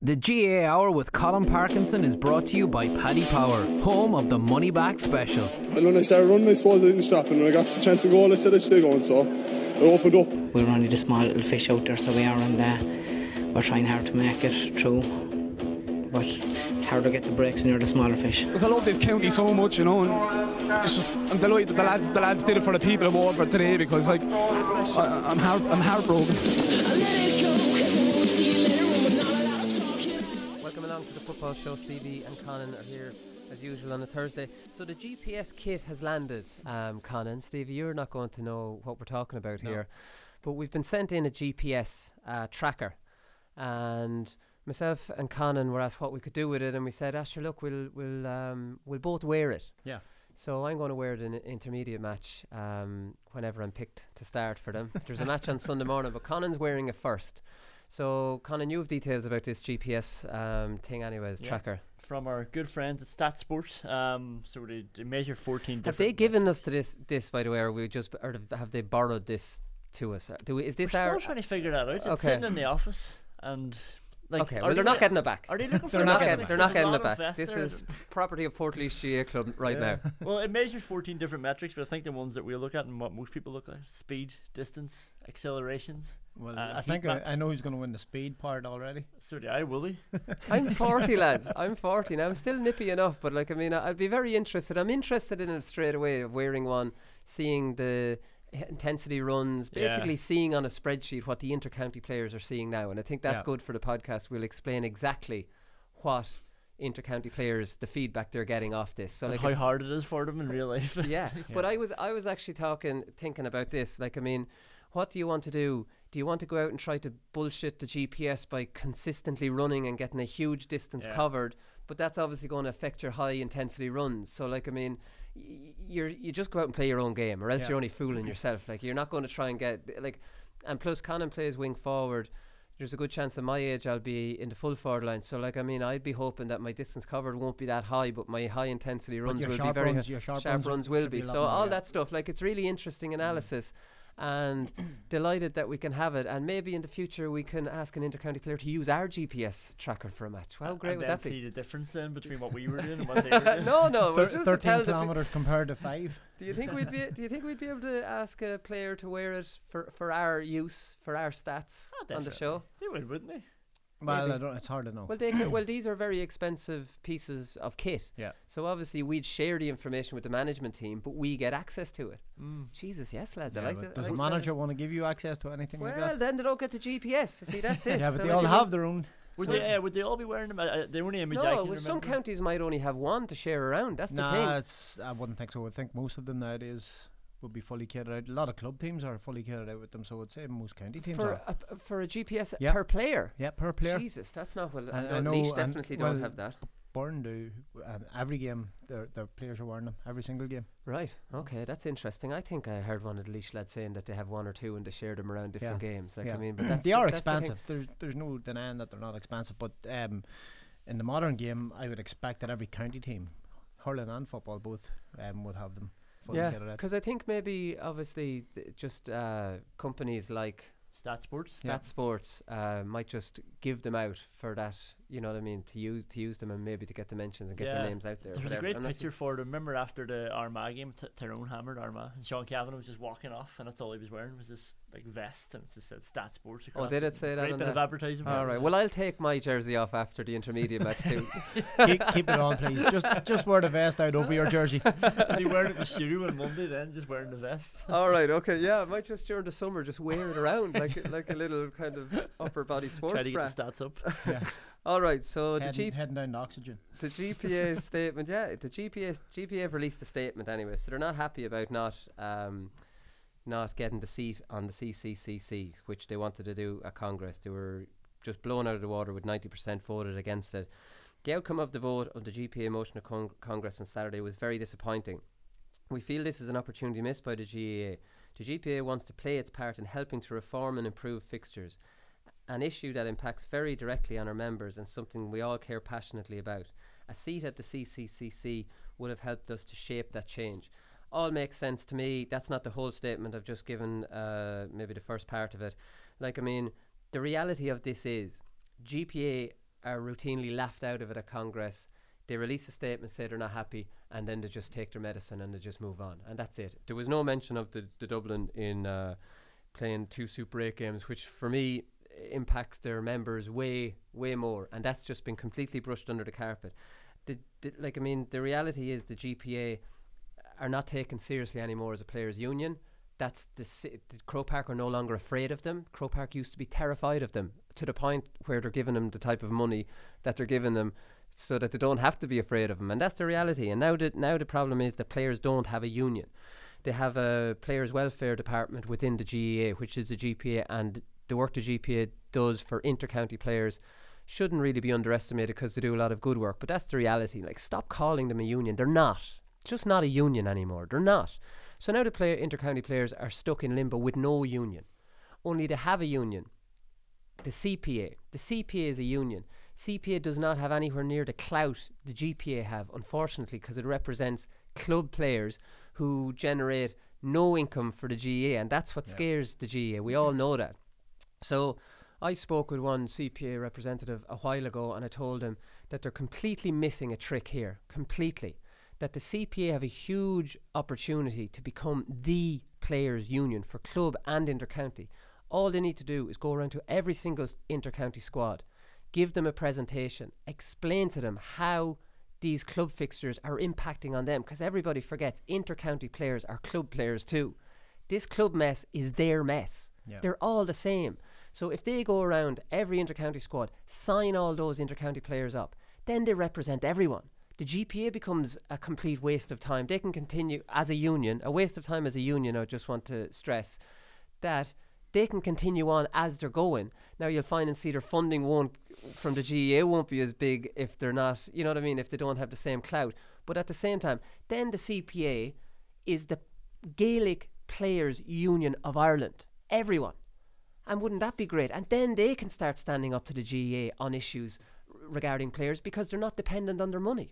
The GAA Hour with Colm Parkinson is brought to you by Paddy Power, home of the Money Back Special. And when I started running, I suppose I didn't stop, and when I got the chance to go, I said I should go, and so I opened up. We're only the small little fish out there, so we are, and we're trying hard to make it through. But it's hard to get the breaks when you're the smaller fish. Because I love this county so much, you know, and it's just, I'm delighted that the lads did it for the people I'm over today, because like I'm heartbroken. Welcome along to the football show. Stevie and Conán are here as usual on a Thursday. So the GPS kit has landed. Conán, Stevie, you're not going to know what we're talking about here, but we've been sent in a GPS tracker, and myself and Conán were asked what we could do with it, and we said, "Sure, look, we'll both wear it." Yeah. So I'm going to wear it in an intermediate match whenever I'm picked to start for them. There's a match on Sunday morning, but Conán's wearing it first. So, Conán, you have details about this GPS thing anyways, tracker. From our good friends at StatSport. So they measure 14 different... Have they given us to this, by the way, or have they borrowed this to us? Is this We're still trying to figure that out. It's sitting in the office, and... well, they're not getting it back. Are they looking for They're not getting it back. This is property of Portlaoise GAA Club right now. Well, it measures 14 different metrics, but I think the ones that we look at and what most people look at: speed, distance, accelerations. Well, I think I know who's going to win the speed part already. So do I, will he? I'm 40, lads. I'm 40 now. I'm still nippy enough, but like, I mean, I'd be very interested. I'm interested in it straight away, of wearing one, seeing the intensity runs, basically seeing on a spreadsheet what the inter-county players are seeing now, and I think that's good for the podcast. We'll explain exactly what inter-county players, the feedback they're getting off this, so and like how hard it is for them in real life. But I was actually thinking about this, like, I mean, what do you want to do? Do you want to go out and try to bullshit the GPS by consistently running and getting a huge distance covered? But that's obviously going to affect your high intensity runs. So like, I mean, you just go out and play your own game, or else you're only fooling yourself. Like, you're not going to try and get like, and plus Conán plays wing forward. There's a good chance at my age I'll be in the full forward line. So like, I mean, I'd be hoping that my distance covered won't be that high, but my high intensity runs will be very sharp runs will be. So all that stuff, like, it's really interesting analysis. And delighted that we can have it, and maybe in the future we can ask an inter-county player to use our GPS tracker for a match. How great would that be? See the difference then between what we were doing and what they were doing. No, 13 kilometres compared to 5. Do you think we'd be able to ask a player to wear it for our use, for our stats on the show? They would, wouldn't they? Well, I don't, it's hard to know. Well, these are very expensive pieces of kit. Yeah. So obviously we'd share the information with the management team, but we get access to it. Jesus, yes, lads. I like that. Does the manager want to give you access to anything like that? Well, then they don't get the GPS. See, that's it. Yeah, but they all have their own. Would they all be wearing them? The only image I can remember. Some counties might only have one to share around. That's the thing. I wouldn't think so. I think most of them nowadays would be fully kitted out. A lot of club teams are fully kitted out with them, so I'd say most county teams are. For a GPS per player? Yeah, per player. Jesus, that's not well. I know Laois definitely don't have that. Burn do, and every game their players are wearing them, every single game. Right, okay, that's interesting. I think I heard one of the Laois lads saying that they have one or two and they share them around different games. Like, I mean, but they are expensive. There's no denying that they're not expensive, but in the modern game, I would expect that every county team, hurling and football both, would have them. Yeah, because I think maybe obviously just companies like StatSports might just give them out for that, you know what I mean, to use them, and maybe to get the mentions and get their names out there. There was a great picture for them. Remember after the Armagh game, Tyrone hammered Armagh, and Sean Cavan was just walking off, and that's all he was wearing was this like vest, and it just said StatSports across. Oh, did it say that? Great bit of advertising. All right. Well, I'll take my jersey off after the intermediate match too. keep it on, please. Just wear the vest out over your jersey. And he wearing it with Shuru on Monday, then just wearing the vest. All right. Okay. Yeah, I might just during the summer just wear it around like a little kind of upper body sports bra. Try to get the stats up. Yeah. All right, so heading down to oxygen. The GPA statement, the GPA have released a statement anyway, so they're not happy about not getting the seat on the CCCC, which they wanted to do at Congress. They were just blown out of the water with 90% voted against it. The outcome of the vote of the GPA motion at Congress on Saturday was very disappointing. We feel this is an opportunity missed by the GAA. The GPA wants to play its part in helping to reform and improve fixtures, an issue that impacts very directly on our members and something we all care passionately about. A seat at the CCCC would have helped us to shape that change. All makes sense to me. That's not the whole statement. I've just given maybe the first part of it. Like, I mean, the reality of this is GPA are routinely laughed out of it at Congress. They release a statement, say they're not happy, and then they just take their medicine and they just move on, and that's it. There was no mention of the Dublin in playing 2 Super 8 games, which for me impacts their members way more, and that's just been completely brushed under the carpet. The reality is the GPA are not taken seriously anymore as a players' union. That's the Croke Park are no longer afraid of them. Croke Park used to be terrified of them, to the point where they're giving them the type of money that they're giving them so that they don't have to be afraid of them, and that's the reality. And now the problem is that players don't have a union. They have a players' welfare department within the GAA, which is the GPA, and the work the GPA does for inter-county players shouldn't really be underestimated because they do a lot of good work. But that's the reality. Like, stop calling them a union. They're not. Just not a union anymore. They're not. So now the inter-county players are stuck in limbo with no union. Only they have a union. The CPA. The CPA is a union. CPA does not have anywhere near the clout the GPA have, unfortunately, because it represents club players who generate no income for the GAA, and that's what scares the GAA. We all know that. So I spoke with one CPA representative a while ago, and I told him that they're completely missing a trick here, completely. That the CPA have a huge opportunity to become the players' union for club and inter-county. All they need to do is go around to every single inter-county squad, give them a presentation, explain to them how these club fixtures are impacting on them, because everybody forgets inter-county players are club players too. This club mess is their mess. Yeah. They're all the same. So if they go around every inter-county squad, sign all those inter-county players up, then they represent everyone. The GPA becomes a complete waste of time. They can continue as a union, a waste of time as a union. I just want to stress that they can continue on as they're going. Now you'll find and see their funding from the GEA won't be as big if they're not, you know what I mean, if they don't have the same clout. But at the same time, then the CPA is the Gaelic Players Union of Ireland. Everyone. And wouldn't that be great? And then they can start standing up to the GEA on issues regarding players because they're not dependent on their money.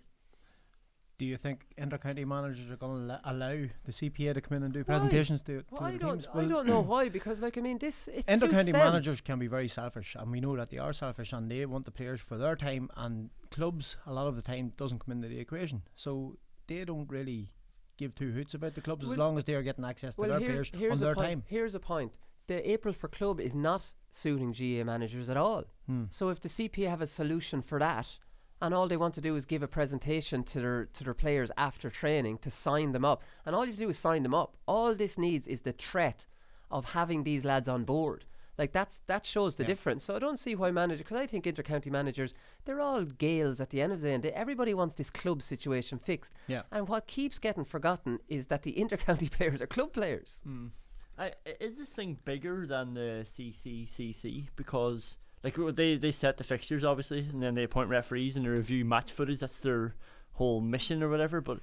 Do you think inter-county managers are going to allow the CPA to come in and do presentations to the teams? I don't know why, because it's inter-county managers can be very selfish, and we know that they are selfish, and they want the players for their time, and clubs a lot of the time doesn't come into the equation, so they don't really give two hoots about the clubs as long as they are getting access to their players on their time. Here's a point. The April for club is not suiting GA managers at all. So if the CPA have a solution for that, and all they want to do is give a presentation to their players after training to sign them up, and all you have to do is sign them up. All this needs is the threat of having these lads on board. Like that shows the difference. So I don't see why managers, because I think inter-county managers, they're all Gaels at the end of the day. Everybody wants this club situation fixed. Yeah. And what keeps getting forgotten is that the inter-county players are club players. Is this thing bigger than the CCCC? Because like they set the fixtures obviously, and then they appoint referees and they review match footage. That's their whole mission or whatever. But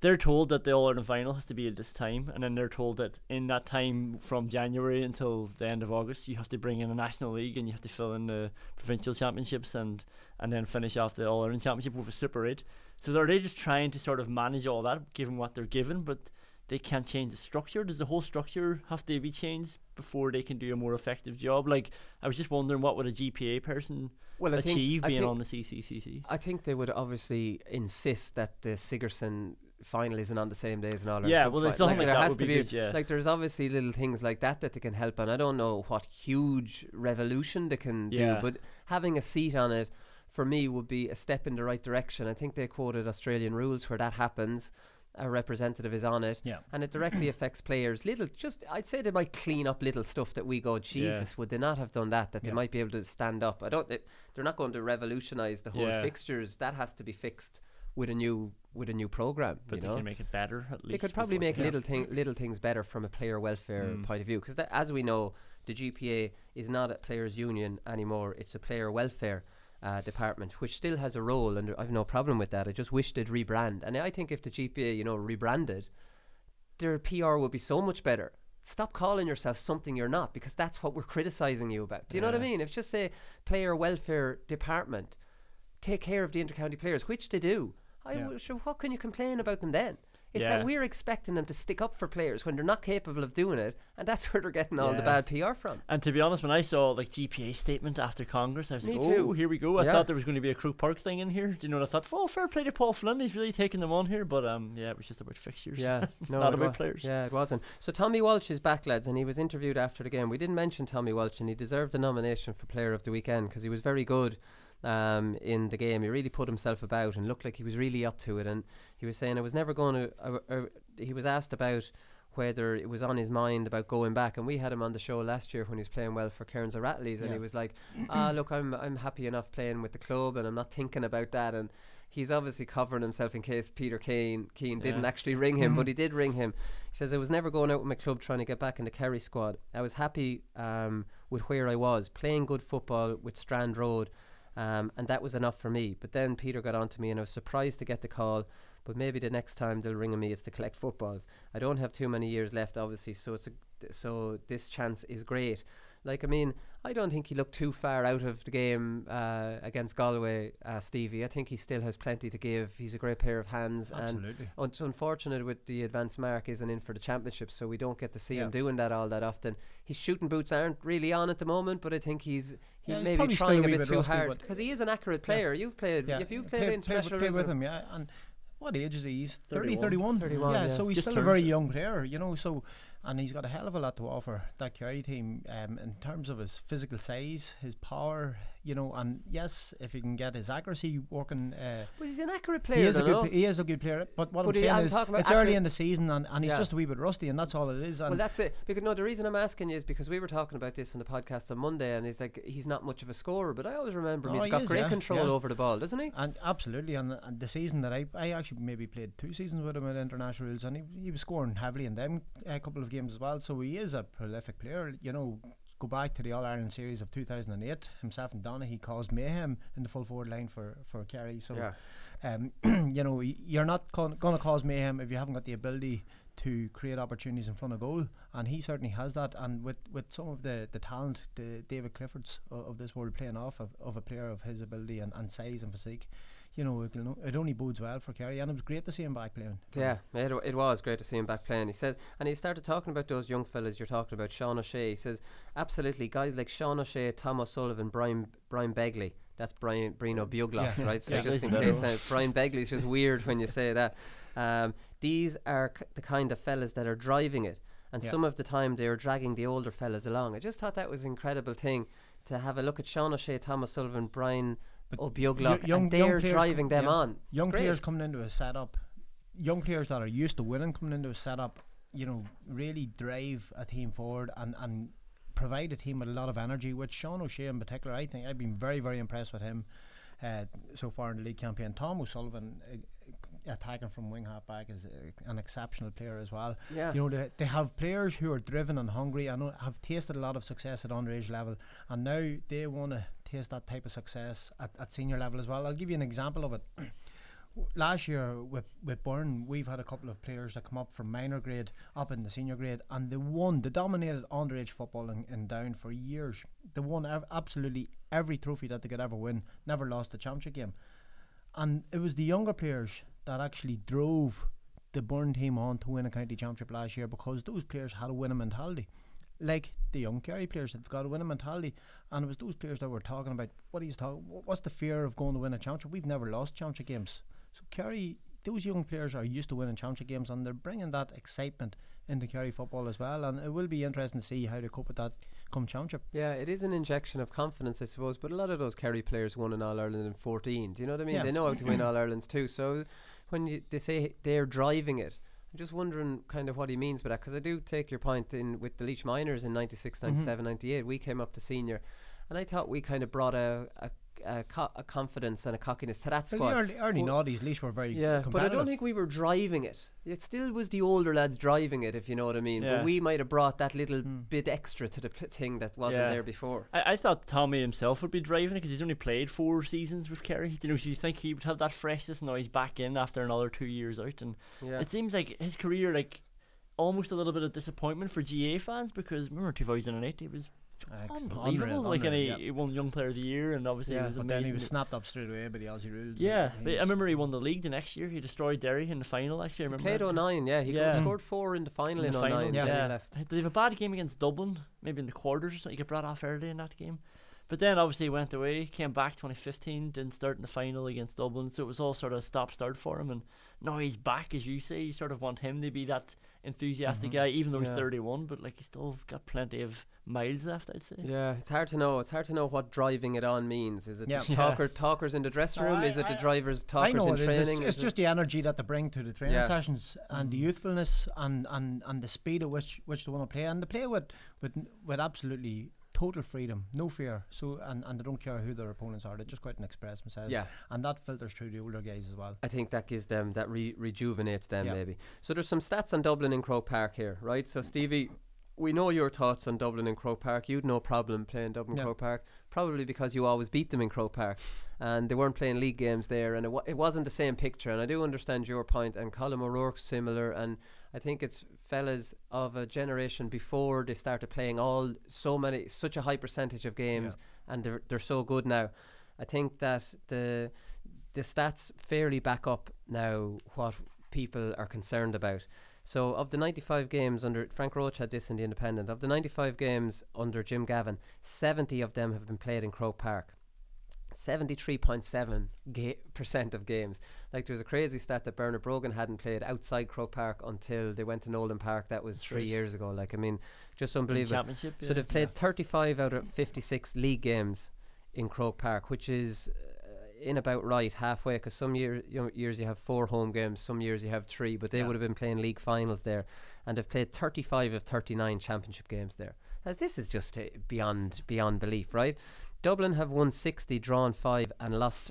they're told that the All-Ireland final has to be at this time, and then they're told that in that time from January until the end of August you have to bring in a national league and you have to fill in the provincial championships and then finish off the All-Ireland championship with a Super 8. So are they just trying to sort of manage all that given what they're given, but they can't change the structure? Does the whole structure have to be changed before they can do a more effective job? Like, I was just wondering, what would a GPA person achieve being on the CCCC? I think they would obviously insist that the Sigerson final isn't on the same day as an All-Ireland. Yeah, well, there's something like that would be good, yeah. Like, there's obviously little things like that they can help, and I don't know what huge revolution they can do, but having a seat on it for me would be a step in the right direction. I think they quoted Australian rules where that happens. A representative is on it, and it directly affects players. I'd say they might clean up little stuff that we go, Jesus, would they not have done that they might be able to stand up. They're not going to revolutionise the whole fixtures. That has to be fixed with a new programme. But they can make it better, at least. They could probably make little things better from a player welfare point of view, because as we know, the GPA is not a players' union anymore. It's a player welfare department, which still has a role, and I've no problem with that. I just wish they'd rebrand, and I think if the GPA rebranded, their PR would be so much better. Stop calling yourself something you're not, because that's what we're criticising you about. Do you know what I mean? If just say player welfare department, take care of the inter-county players, which they do. What can you complain about them then? It's that we're expecting them to stick up for players when they're not capable of doing it, and that's where they're getting all the bad PR from. And to be honest, when I saw like GPA statement after Congress, I was Me like, too. oh, here we go. I thought there was going to be a Croke Park thing in here. You know, and I thought, oh, fair play to Paul Flynn. He's really taking them on here. But it was just about fixtures. Yeah, no, not about players. Yeah, it wasn't. So Tommy Walsh is back, lads, and he was interviewed after the game. We didn't mention Tommy Walsh, and he deserved the nomination for Player of the Weekend because he was very good in the game. He really put himself about and looked like he was really up to it. And he was saying, I was never going to. He was asked about whether it was on his mind about going back, and we had him on the show last year when he was playing well for Cairns O'Rattleys, and he was like, look, I'm happy enough playing with the club, and I'm not thinking about that. And he's obviously covering himself in case Peter Keane didn't actually ring him, but he did ring him. He says, I was never going out with my club trying to get back in the Kerry squad. I was happy with where I was, playing good football with Strand Road, and that was enough for me. But then Peter got on to me, and I was surprised to get the call, but maybe the next time they'll ring me is to collect footballs. I don't have too many years left, obviously, so this chance is great. Like, I mean, I don't think he looked too far out of the game against Galway, Stevie. I think he still has plenty to give. He's a great pair of hands. Absolutely. And it's unfortunate with the advanced mark isn't in for the championship, so we don't get to see him doing that all that often. His shooting boots aren't really on at the moment, but I think he's maybe trying a bit too hard because he is an accurate player. You've played, if you've played international play with him, and what age is he? He's 31. 31, yeah, so he's just still a very young player, you know. So, and he's got a hell of a lot to offer that Kerry team in terms of his physical size, his power, you know. And yes, if he can get his accuracy working, but he's an accurate player. He is a good player. But what I'm saying is, it's early in the season, and he's just a wee bit rusty, and that's all it is. And well, that's it. Because the reason I'm asking you is because we were talking about this on the podcast on Monday, and he's not much of a scorer, but I always remember him. He's got great control over the ball, doesn't he? And absolutely. And the season that I actually maybe played 2 seasons with him in international rules, and he was scoring heavily in them a couple of games as well. So he is a prolific player. You know, go back to the All Ireland series of 2008. Himself and Doherty caused mayhem in the full forward line for Kerry. So, you know, you're not going to cause mayhem if you haven't got the ability to create opportunities in front of goal, and he certainly has that. And with some of the talent, the David Cliffords of this world playing off of a player of his ability and size and physique, you know, it only bodes well for Kerry, and it was great to see him back playing. Yeah, it was great to see him back playing. He says, and he started talking about those young fellas you're talking about, Sean O'Shea. He says, absolutely, guys like Sean O'Shea, Tom O'Sullivan, Brian Begley. That's Brino Bugloff, right? So just in case, Brian Begley's just weird when you say that. These are the kind of fellas that are driving it, and some of the time they are dragging the older fellas along. I just thought that was an incredible thing to have a look at Sean O'Shea, Tom O'Sullivan, Brian Bugloff, and they're driving them on. Young players coming into a setup, young players that are used to winning coming into a setup, you know, really drive a team forward and provide a team with a lot of energy. With Sean O'Shea in particular, I think I've been very, very impressed with him so far in the league campaign. Tom O'Sullivan attacking from wing half back is an exceptional player as well. You know, they have players who are driven and hungry and have tasted a lot of success at underage level, and now they want to taste that type of success at senior level as well. I'll give you an example of it. Last year with Byrne, we've had a couple of players that come up from minor grade up in the senior grade, and they dominated underage football in Down for years. They won absolutely every trophy that they could ever win, never lost a championship game. And it was the younger players that actually drove the Byrne team on to win a county championship last year, because those players had a winning mentality, like the young Kerry players that have got a winning mentality. And it was those players that were talking about, what's the fear of going to win a championship? We've never lost championship games. So Kerry, those young players are used to winning championship games, and they're bringing that excitement into Kerry football as well, and it will be interesting to see how they cope with that come championship. Yeah, it is an injection of confidence, I suppose, but a lot of those Kerry players won an All-Ireland in 14. Do you know what I mean? Yeah. They know how to win All-Irelands too. So when they say they're driving it, I'm just wondering kind of what he means by that, because I do take your point in with the Laois Minors in 96, 97, 98. We came up to senior, and I thought we kind of brought a confidence and a cockiness to that squad. Well, the early noughties, Laois were very competitive. But I don't think we were driving it. It still was the older lads driving it, if you know what I mean. But we might have brought that little bit extra to the thing that wasn't there before. I thought Tommy himself would be driving it, because he's only played 4 seasons with Kerry. You know, do you think he would have that freshness? Now he's back in after another 2 years out, and it seems like his career, like, almost a little bit of disappointment for GAA fans, because remember 2008, he was unbelievable. Like, and he won Young Player of the Year, and obviously he was but amazing. then he was snapped up straight away by the Aussie rules. Yeah, but I remember he won the league the next year. He destroyed Derry in the final. Actually, I remember. Played 09, yeah. He scored 4 in the final in 09. Yeah, left. Did he have a bad game against Dublin? Maybe in the quarters or something. He got brought off early in that game. But then obviously he went away, came back 2015, didn't start in the final against Dublin, so it was all sort of stop-start for him. And now he's back, as you say. You sort of want him to be that enthusiastic guy, even though he's 31, but like he's still got plenty of miles left, I'd say. Yeah, it's hard to know. It's hard to know what driving it on means. Is it the talkers in the dressing room? Is it the drivers talkers in training? It's just the energy that they bring to the training sessions, and the youthfulness and the speed at which they want to play, and they play with absolutely total freedom, no fear. So and they don't care who their opponents are. They just go out and express themselves. Yeah, and that filters through the older guys as well. I think that gives them that rejuvenates them maybe. So there's some stats on Dublin and Croke Park here, right? So Stevie, we know your thoughts on Dublin and Croke Park. You'd no problem playing Dublin Croke Park, probably because you always beat them in Croke Park, and they weren't playing league games there, and it wasn't the same picture. And I do understand your point, and Colm O'Rourke's similar, and I think it's fellas of a generation before they started playing such a high percentage of games, and they're so good now. I think that the stats fairly back up now what people are concerned about. So of the 95 games under Frank Roach had this in the Independent, of the 95 games under Jim Gavin, 70 of them have been played in Croke Park. 73.7% of games. Like, there was a crazy stat that Bernard Brogan hadn't played outside Croke Park until they went to Nolan Park. That was 3 years ago. Like, I mean, just unbelievable. Championship, so they've played 35 out of 56 league games in Croke Park, which is in about right halfway, because some years you have 4 home games, some years you have 3, but they would have been playing league finals there, and they've played 35 of 39 championship games there. Now, this is just beyond belief, right? Dublin have won 60, drawn 5, and lost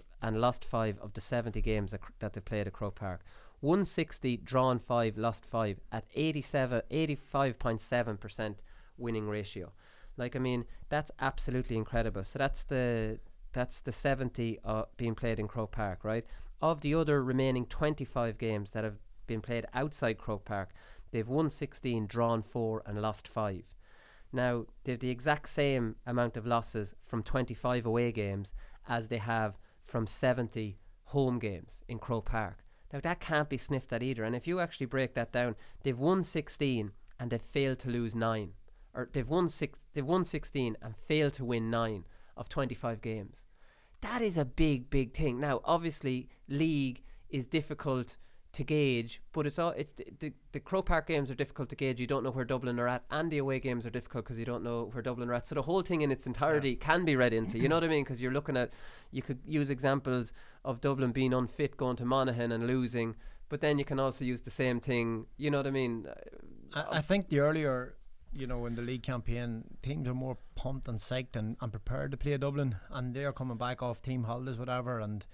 5 of the 70 games that they've played at Croke Park. 160, drawn 5, lost 5 at 85.7% winning ratio. Like, I mean, that's absolutely incredible. So that's the 70 being played in Croke Park, right? Of the other remaining 25 games that have been played outside Croke Park, they've won 16, drawn 4, and lost 5. Now, they have the exact same amount of losses from 25 away games as they have from 70 home games in Croke Park. Now, that can't be sniffed at either. And if you actually break that down, they've won 16 and they've failed to lose 9. Or they've won 16 and failed to win 9 of 25 games. That is a big, big thing. Now, obviously, league is difficult to gauge, but the Croke Park games are difficult to gauge. You don't know where Dublin are at, and the away games are difficult because you don't know where Dublin are at. So the whole thing in its entirety can be read into, you know what I mean? Because you're looking at, you could use examples of Dublin being unfit going to Monaghan and losing, but then you can also use the same thing, you know what I mean? I think the earlier, in the league campaign, teams are more pumped and psyched and prepared to play Dublin, and they're coming back off team holidays, whatever, and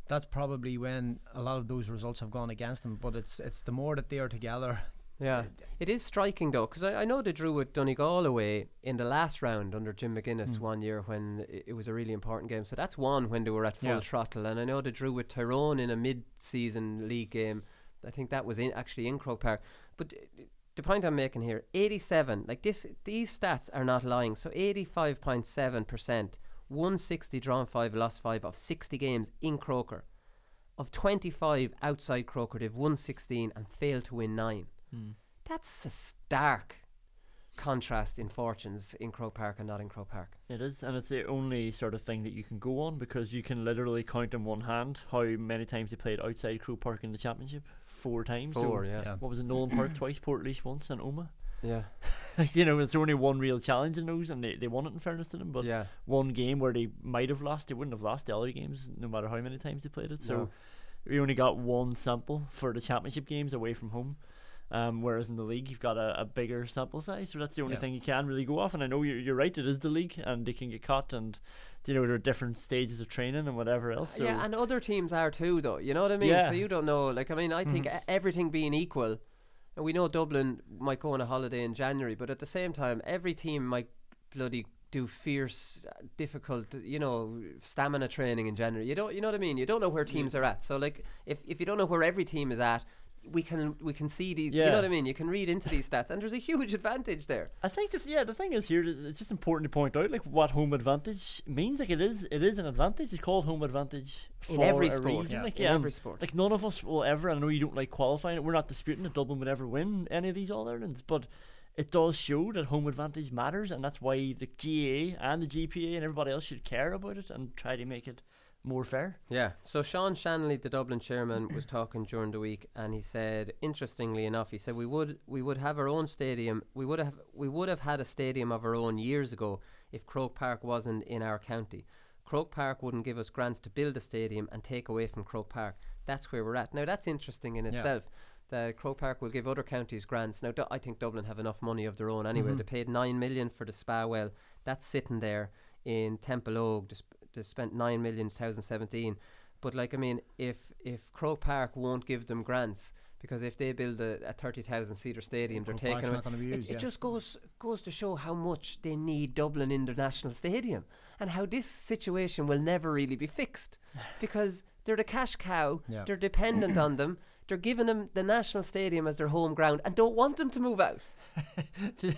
that's probably when a lot of those results have gone against them. But it's the more that they are together. Yeah, it is striking though, because I know they drew with Donegal away in the last round under Jim McGuinness one year when it was a really important game. So that's one when they were at full throttle, and I know they drew with Tyrone in a mid-season league game. I think that was actually in Croke Park. But the point I'm making here, 87, like these stats are not lying. So 85.7%. 160 drawn 5, lost 5 of 60 games in Croker. Of 25 outside Croker, they've won 16 and failed to win 9. That's a stark contrast in fortunes in Croke Park and not in Croke Park. It is, and it's the only sort of thing that you can go on, because you can literally count in one hand how many times they played outside Croke Park in the championship. 4 times. What was it? Nolan Park twice, Portlaoise once, and Omagh. Yeah. It's only one real challenge in those, and they won it, in fairness to them, but one game where they might have lost, they wouldn't have lost the other games no matter how many times they played it. So we only got one sample for the championship games away from home, whereas in the league you've got a bigger sample size, so that's the only thing you can really go off. And I know you're right, it is the league, and they can get caught, and there are different stages of training and whatever else. So and other teams are too, though, you know what I mean? So you don't know, like, I mean, I think everything being equal, and we know Dublin might go on a holiday in January, but at the same time, every team might bloody do fierce, difficult, stamina training in January. You know what I mean? You don't know where teams are at. So, like, if you don't know where every team is at, we can see these. Yeah. You know what I mean? You can read into these stats, and there's a huge advantage there. I think the thing is here, it's just important to point out like what home advantage means. Like it is an advantage. It's called home advantage for In every a sport, reason. yeah. Like, In every sport. Like none of us will ever, and I know you don't like qualifying it, we're not disputing that Dublin would ever win any of these All-Irelands, but it does show that home advantage matters, and that's why the GAA and the GPA and everybody else should care about it and try to make it more fair. Yeah. So Sean Shanley, the Dublin chairman, was talking during the week, and he said, interestingly enough, he said we would have our own stadium. We would have had a stadium of our own years ago if Croke Park wasn't in our county. Croke Park wouldn't give us grants to build a stadium and take away from Croke Park. That's where we're at now. That's interesting in itself. The Croke Park will give other counties grants. Now, I think Dublin have enough money of their own anyway. They paid 9 million for the spa well. That's sitting there in Temple Oak. They spent 9 million in 2017. But like, I mean, if Croke Park won't give them grants, because if they build a 30,000 seater stadium, they're taking Park's not gonna be used, it just goes to show how much they need Dublin International Stadium, and how this situation will never really be fixed, because they're the cash cow. Yeah. They're dependent on them. They're giving them the national stadium as their home ground and don't want them to move out.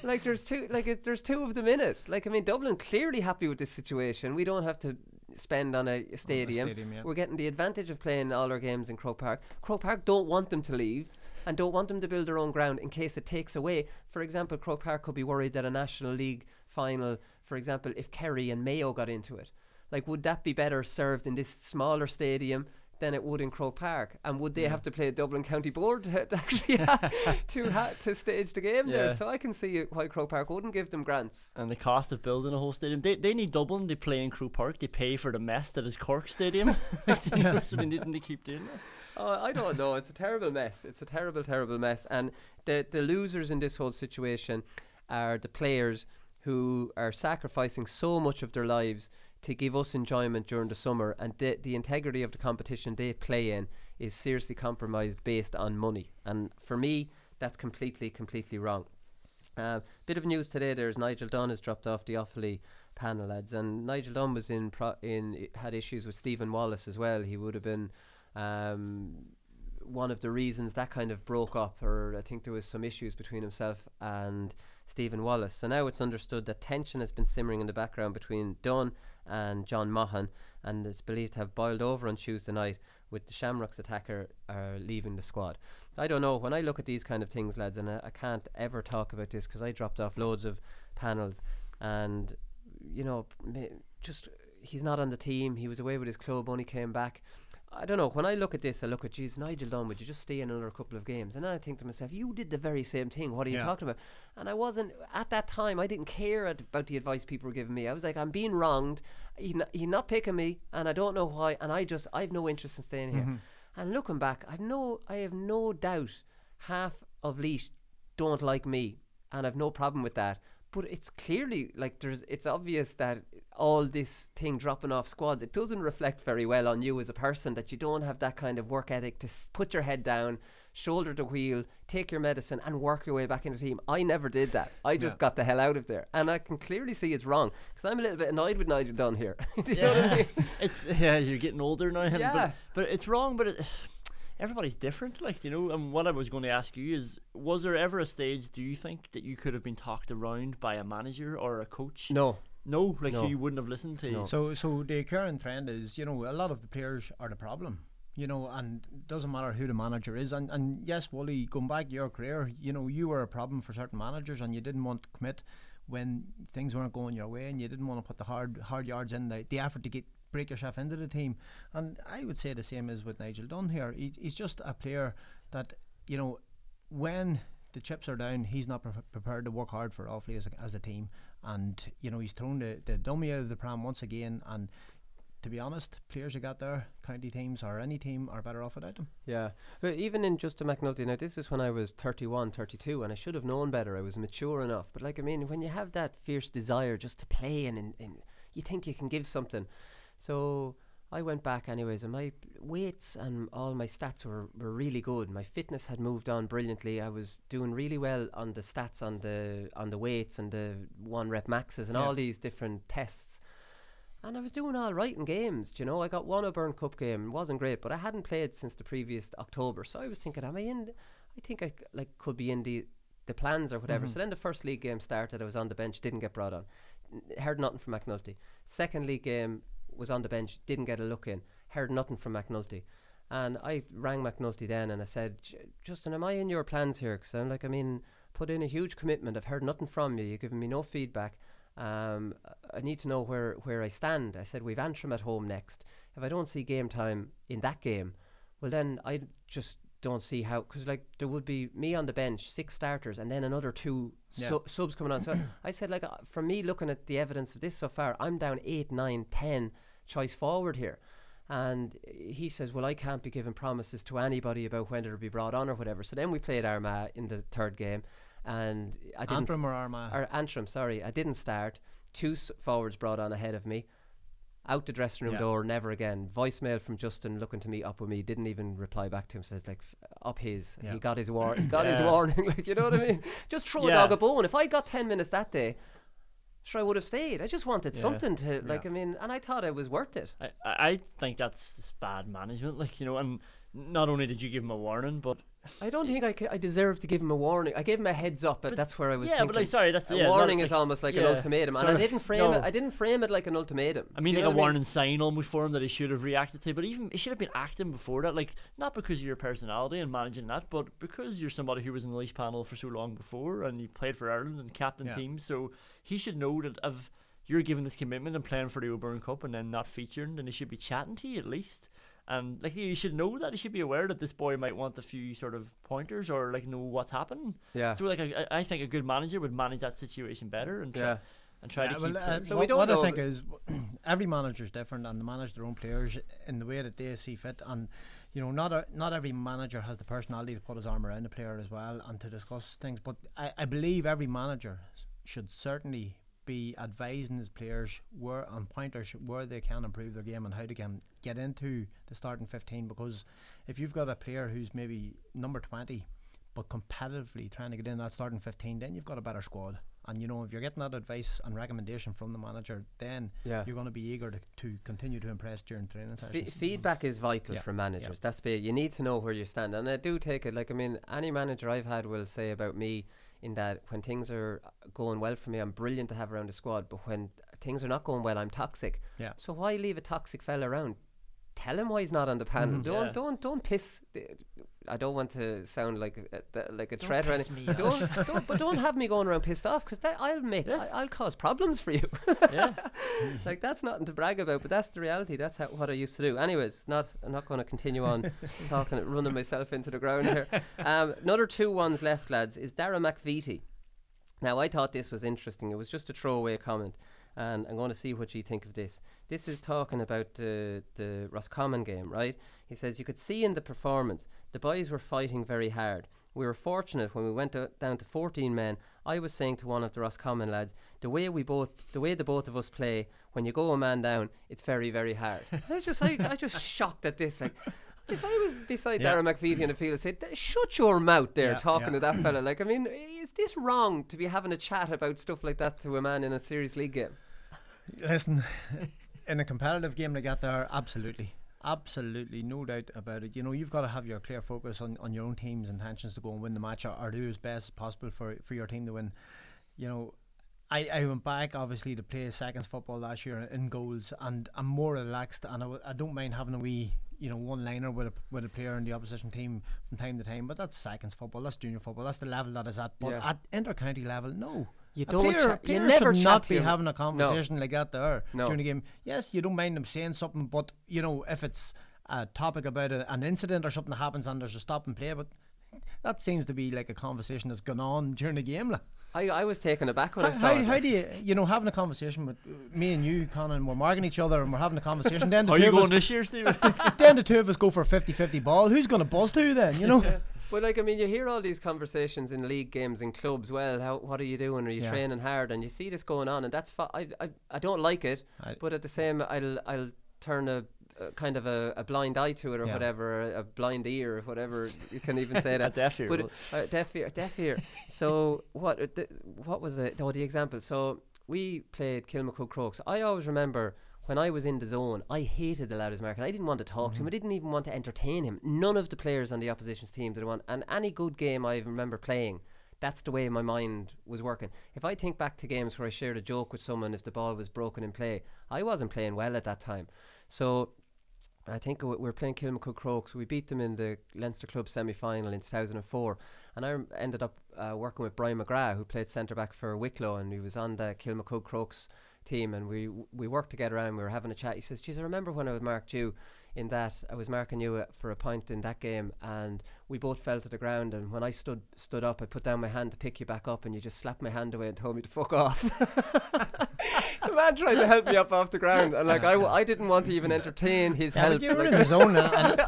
Like there's two of them in it. Like, I mean, Dublin clearly happy with this situation. We don't have to spend on a stadium. Yeah. We're getting the advantage of playing all our games in Croke Park. Croke Park don't want them to leave and don't want them to build their own ground in case it takes away. For example, Croke Park could be worried that a National League final, for example, if Kerry and Mayo got into it, like, would that be better served in this smaller stadium than it would in Croke Park? And would they have to play a Dublin County Board to actually to stage the game there? So I can see why Croke Park wouldn't give them grants. And the cost of building a whole stadium, they need Dublin. They play in Croke Park. They pay for the mess that is Cork Stadium. So they need to keep doing that. Oh, I don't know. It's a terrible mess. It's a terrible, terrible mess. And the losers in this whole situation are the players who are sacrificing so much of their lives to give us enjoyment during the summer, and the integrity of the competition they play in is seriously compromised based on money. And for me, that's completely wrong. Bit of news today, there's Nigel Dunn has dropped off the Offaly panel, lads, and Nigel Dunn was had issues with Stephen Wallace as well. He would have been one of the reasons that kind of broke up, or I think there was some issues between himself and Stephen Wallace. So now it's understood that tension has been simmering in the background between Dunn and John Maughan, and it's believed to have boiled over on Tuesday night, with the Shamrocks attacker leaving the squad. I don't know, when I look at these kind of things, lads, and I can't ever talk about this because I dropped off loads of panels, and you know, just he's not on the team, he was away with his club, only came back. I don't know, when I look at this, I look at, geez, Nigel Dunn, would you just stay in another couple of games? And then I think to myself, you did the very same thing, what are you talking about? And I wasn't, at that time, I didn't care about the advice people were giving me. I was like, I'm being wronged, he's not picking me, and I don't know why, and I have no interest in staying here. And looking back, I have no doubt half of Louth don't like me, and I've no problem with that. But it's clearly, like, it's obvious that all this thing dropping off squads, it doesn't reflect very well on you as a person, that you don't have that kind of work ethic to put your head down, shoulder the wheel, take your medicine and work your way back into the team. I never did that. I just got the hell out of there. And I can clearly see it's wrong, because I'm a little bit annoyed with Nigel Dunn here. Do you know what I mean? It's, you're getting older now. But it's wrong, but everybody's different, like, you know. And what I was going to ask you is, was there ever a stage, do you think, that you could have been talked around by a manager or a coach? No, so you wouldn't have listened to. No. So the current trend is, you know, a lot of the players are the problem, you know, and it doesn't matter who the manager is. And yes, Wooly, going back to your career, you know, you were a problem for certain managers, and you didn't want to commit when things weren't going your way, and you didn't want to put the hard yards in, the effort to break yourself into the team. And I would say the same is with Nigel Dunn here. He's just a player that, you know, when the chips are down, he's not prepared to work hard for Offaly as a team, and you know, he's thrown the dummy out of the pram once again. And to be honest, players who got there, county teams or any team, are better off without them. Yeah, but even in just a McNulty, now this is when I was 31, 32, and I should have known better. I was mature enough, but like, I mean, when you have that fierce desire just to play and you think you can give something. So I went back anyways, and my weights and all my stats were really good. My fitness had moved on brilliantly. I was doing really well on the stats, on the weights and the 1 rep maxes and all these different tests. And I was doing all right in games, do you know. I got one O'Byrne Cup game, it wasn't great, but I hadn't played since the previous October, so I was thinking, am I in? I think I could be in the plans or whatever. So then the first league game started, I was on the bench, didn't get brought on. Heard nothing from McNulty. Second league game, was on the bench, didn't get a look in. Heard nothing from McNulty. And I rang McNulty then and I said, Justin, am I in your plans here? Because I'm like, put in a huge commitment. I've heard nothing from you. You've given me no feedback. I need to know where I stand. I said, we've Antrim at home next. If I don't see game time in that game, well then I just don't see how, because like there would be me on the bench, 6 starters, and then another 2 subs coming on. So I said, like, for me looking at the evidence of this so far, I'm down 8, 9, 10 choice forward here. And he says, well, I can't be giving promises to anybody about when it'll be brought on or whatever. So then we played Armagh in the third game, and I didn't Antrim or Armagh? Or Antrim, sorry. I didn't start. 2 forwards brought on ahead of me. Out the dressing room door, never again. Voicemail from Justin looking to meet up with me. Didn't even reply back to him. Says like, up his. He got his warning. His warning. Like, you know what I mean? Just throw a dog a bone. If I got 10 minutes that day, sure I would have stayed. I just wanted something to and I thought it was worth it. I think that's just bad management. Like, you know, and not only did you give him a warning, but I don't think I deserve to give him a warning. I gave him a heads up, but that's where I was thinking. But like, sorry, that's a warning is almost like an ultimatum, and I didn't frame it. I didn't frame it like an ultimatum. I mean, like a warning sign almost for him that he should have reacted to. But even he should have been acting before that. Like, not because of your personality and managing that, but because you're somebody who was in the Laois panel for so long before, and you played for Ireland and captain teams. So he should know that if you're giving this commitment and playing for the O'Byrne Cup and then not featuring, then he should be chatting to you at least. And like, you should know that. You should be aware that this boy might want a few sort of pointers or like know what's happening. Yeah. So like, I think a good manager would manage that situation better and try to keep. So we don't know. What I think is every manager is different, and they manage their own players in the way that they see fit. And you know, not every manager has the personality to put his arm around the player as well and to discuss things. But I believe every manager should certainly be advising his players and pointers where they can improve their game and how they can get into the starting 15, because if you've got a player who's maybe number 20 but competitively trying to get in that starting 15, then you've got a better squad. And you know, if you're getting that advice and recommendation from the manager, then you're going to be eager to continue to impress during training sessions. Feedback is vital for managers. That's big. You need to know where you stand, and I do take it. Like, I mean, any manager I've had will say about me, in that when things are going well for me, I'm brilliant to have around the squad, but when things are not going well, I'm toxic. So why leave a toxic fella around? Tell him why he's not on the panel. Don't piss. I don't want to sound like a threat or anything. But don't have me going around pissed off, because I'll cause problems for you. Like, that's nothing to brag about, but that's the reality. That's what I used to do. Anyways, I'm not going to continue on running myself into the ground here. Another 2 ones left, lads, is Dara McVitie. Now, I thought this was interesting. It was just a throwaway comment, and I'm going to see what you think of this. This is talking about the Roscommon game, right? He says, you could see in the performance, the boys were fighting very hard. We were fortunate when we went down to 14 men. I was saying to one of the Roscommon lads, the way the both of us play, when you go a man down, it's very, very hard. I just shocked at this. Like, if I was beside Dara McVitie in the field, I'd say, shut your mouth there, talking to that fella. Like, I mean, is this wrong to be having a chat about stuff like that to a man in a serious league game? Listen, in a competitive game like that, there, absolutely, no doubt about it. You know, you've got to have your clear focus on your own team's intentions to go and win the match, or do as best as possible for your team to win. You know, I went back obviously to play seconds football last year in goals, and I'm more relaxed, and I don't mind having a wee, you know, one-liner with a player in the opposition team from time to time. But that's seconds football, that's junior football, that's the level that is at. But at inter-county level, no. You never should not be having a conversation like that there during the game. Yes, you don't mind them saying something, but you know, if it's a topic about an incident or something that happens and there's a stop and play, but that seems to be like a conversation that's gone on during the game. Like, I was taken aback when I saw it. How do you know, having a conversation with me and you, Conán, we're marking each other and we're having a conversation. Then are you going this year, Stephen? Then the two of us go for a 50-50 ball. Who's going to buzz to then? You know. But like, I mean, you hear all these conversations in league games in clubs. Well, what are you doing? Are you training hard? And you see this going on, and that's I don't like it. But at the same, I'll turn a kind of a blind eye to it, or whatever, a blind ear, or whatever you can even say that. A deaf ear. But deaf ear. So what was it? Oh, the example. So we played Kilmacud Crokes. I always remember when I was in the zone, I hated the loudest marking. I didn't want to talk to him. I didn't even want to entertain him. None of the players on the opposition's team did want. And any good game I remember playing, that's the way my mind was working. If I think back to games where I shared a joke with someone if the ball was broken in play, I wasn't playing well at that time. So I think we were playing Kilmacud Crokes. We beat them in the Leinster Club semi-final in 2004. And I ended up working with Brian McGrath, who played centre-back for Wicklow, and he was on the Kilmacud Crokes team, and we worked together and we were having a chat. He says, geez, I remember when I was marked you in that, I was marking you for a point in that game, and we both fell to the ground, and when I stood up, I put down my hand to pick you back up, and you just slapped my hand away and told me to fuck off. The man tried to help me up off the ground, and like I didn't want to even entertain his help. But you were in the zone, and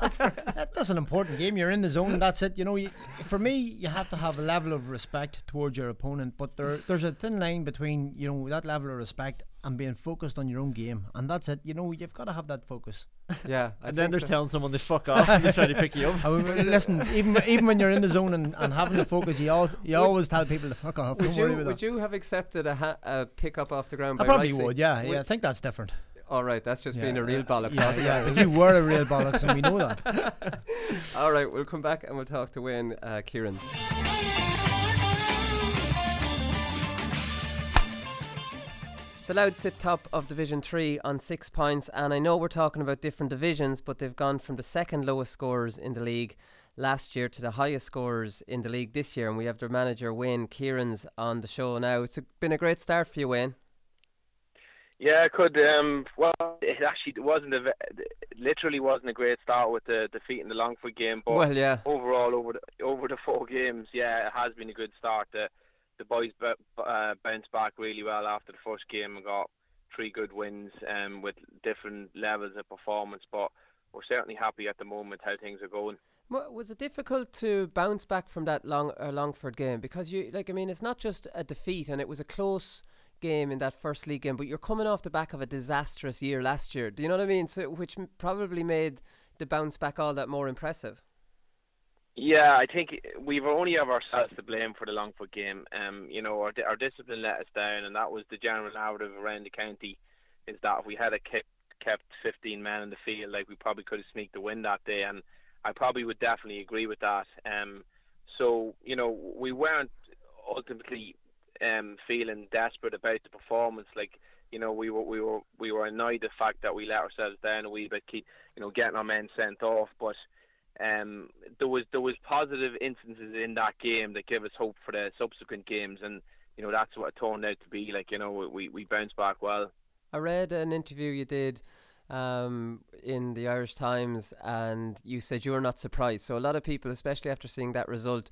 that's an important game. You're in the zone, that's it. You know, for me, you have to have a level of respect towards your opponent, but there's a thin line between, you know, that level of respect and being focused on your own game, and that's it. You know, you've got to have that focus. Yeah, and then there's telling someone to fuck off and they try to pick you up. Listen, even when you're in the zone and having the focus, you always tell people to fuck off. Don't worry about that. Would you have accepted a pick up off the ground? I probably would. Yeah. I think that's different. All right, that's just being a real bollocks. Yeah, you were a real bollocks, and we know that. All right, we'll come back and we'll talk to Wayne Kierans. So Louth sit top of Division 3 on 6 points, and I know we're talking about different divisions, but they've gone from the second lowest scorers in the league last year to the highest scorers in the league this year, and we have their manager Wayne Kierans on the show now. It's been a great start for you, Wayne. Yeah, it could. Well, it actually literally wasn't a great start with the defeat in the Longford game, but overall over the 4 games, yeah, it has been a good start. The boys bounced back really well after the first game and got 3 good wins with different levels of performance, but we're certainly happy at the moment how things are going. Was it difficult to bounce back from that Longford game? Because it's not just a defeat, and it was a close game in that first league game, but you're coming off the back of a disastrous year last year. Do you know what I mean? So, which probably made the bounce back all that more impressive. Yeah, I think we've only have ourselves to blame for the Longford game. Our discipline let us down, and that was the general narrative around the county, is that if we had kept 15 men in the field, like, we probably could have sneaked the win that day, and I probably would definitely agree with that. So, we weren't ultimately feeling desperate about the performance. Like, we were annoyed the fact that we let ourselves down a wee bit, getting our men sent off, but there was positive instances in that game that give us hope for the subsequent games, and that's what it turned out to be. Like, we bounced back well. I read an interview you did in the Irish Times, and you said you were not surprised. So a lot of people, especially after seeing that result,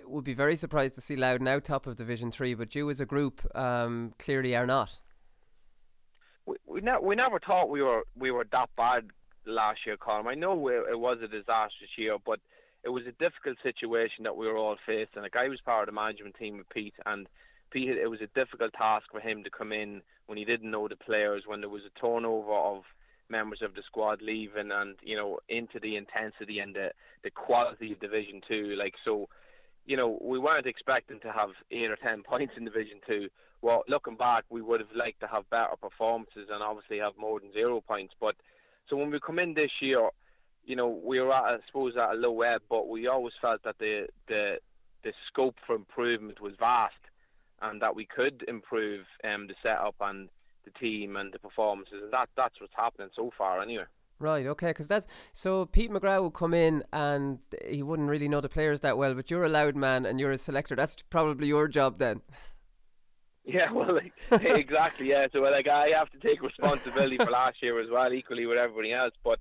would be very surprised to see Louth now top of Division 3, but you as a group clearly are not. We never thought we were that bad last year, Colm. I know it was a disastrous year, but it was a difficult situation that we were all facing. Like, I was part of the management team with Pete, and Pete, it was a difficult task for him to come in when he didn't know the players, when there was a turnover of members of the squad leaving, and into the intensity and the quality of Division 2. Like, so, we weren't expecting to have 8 or 10 points in Division 2. Well, looking back, we would have liked to have better performances and obviously have more than 0 points. But so when we come in this year, we were at a low ebb, but we always felt that the scope for improvement was vast, and that we could improve the setup and the team and the performances, and that's what's happening so far anyway. Right, okay, because so Pete McGrath would come in and he wouldn't really know the players that well, but you're a Louth man and you're a selector. That's probably your job then. Yeah, well, exactly, yeah. So, I have to take responsibility for last year as well, equally with everybody else. But,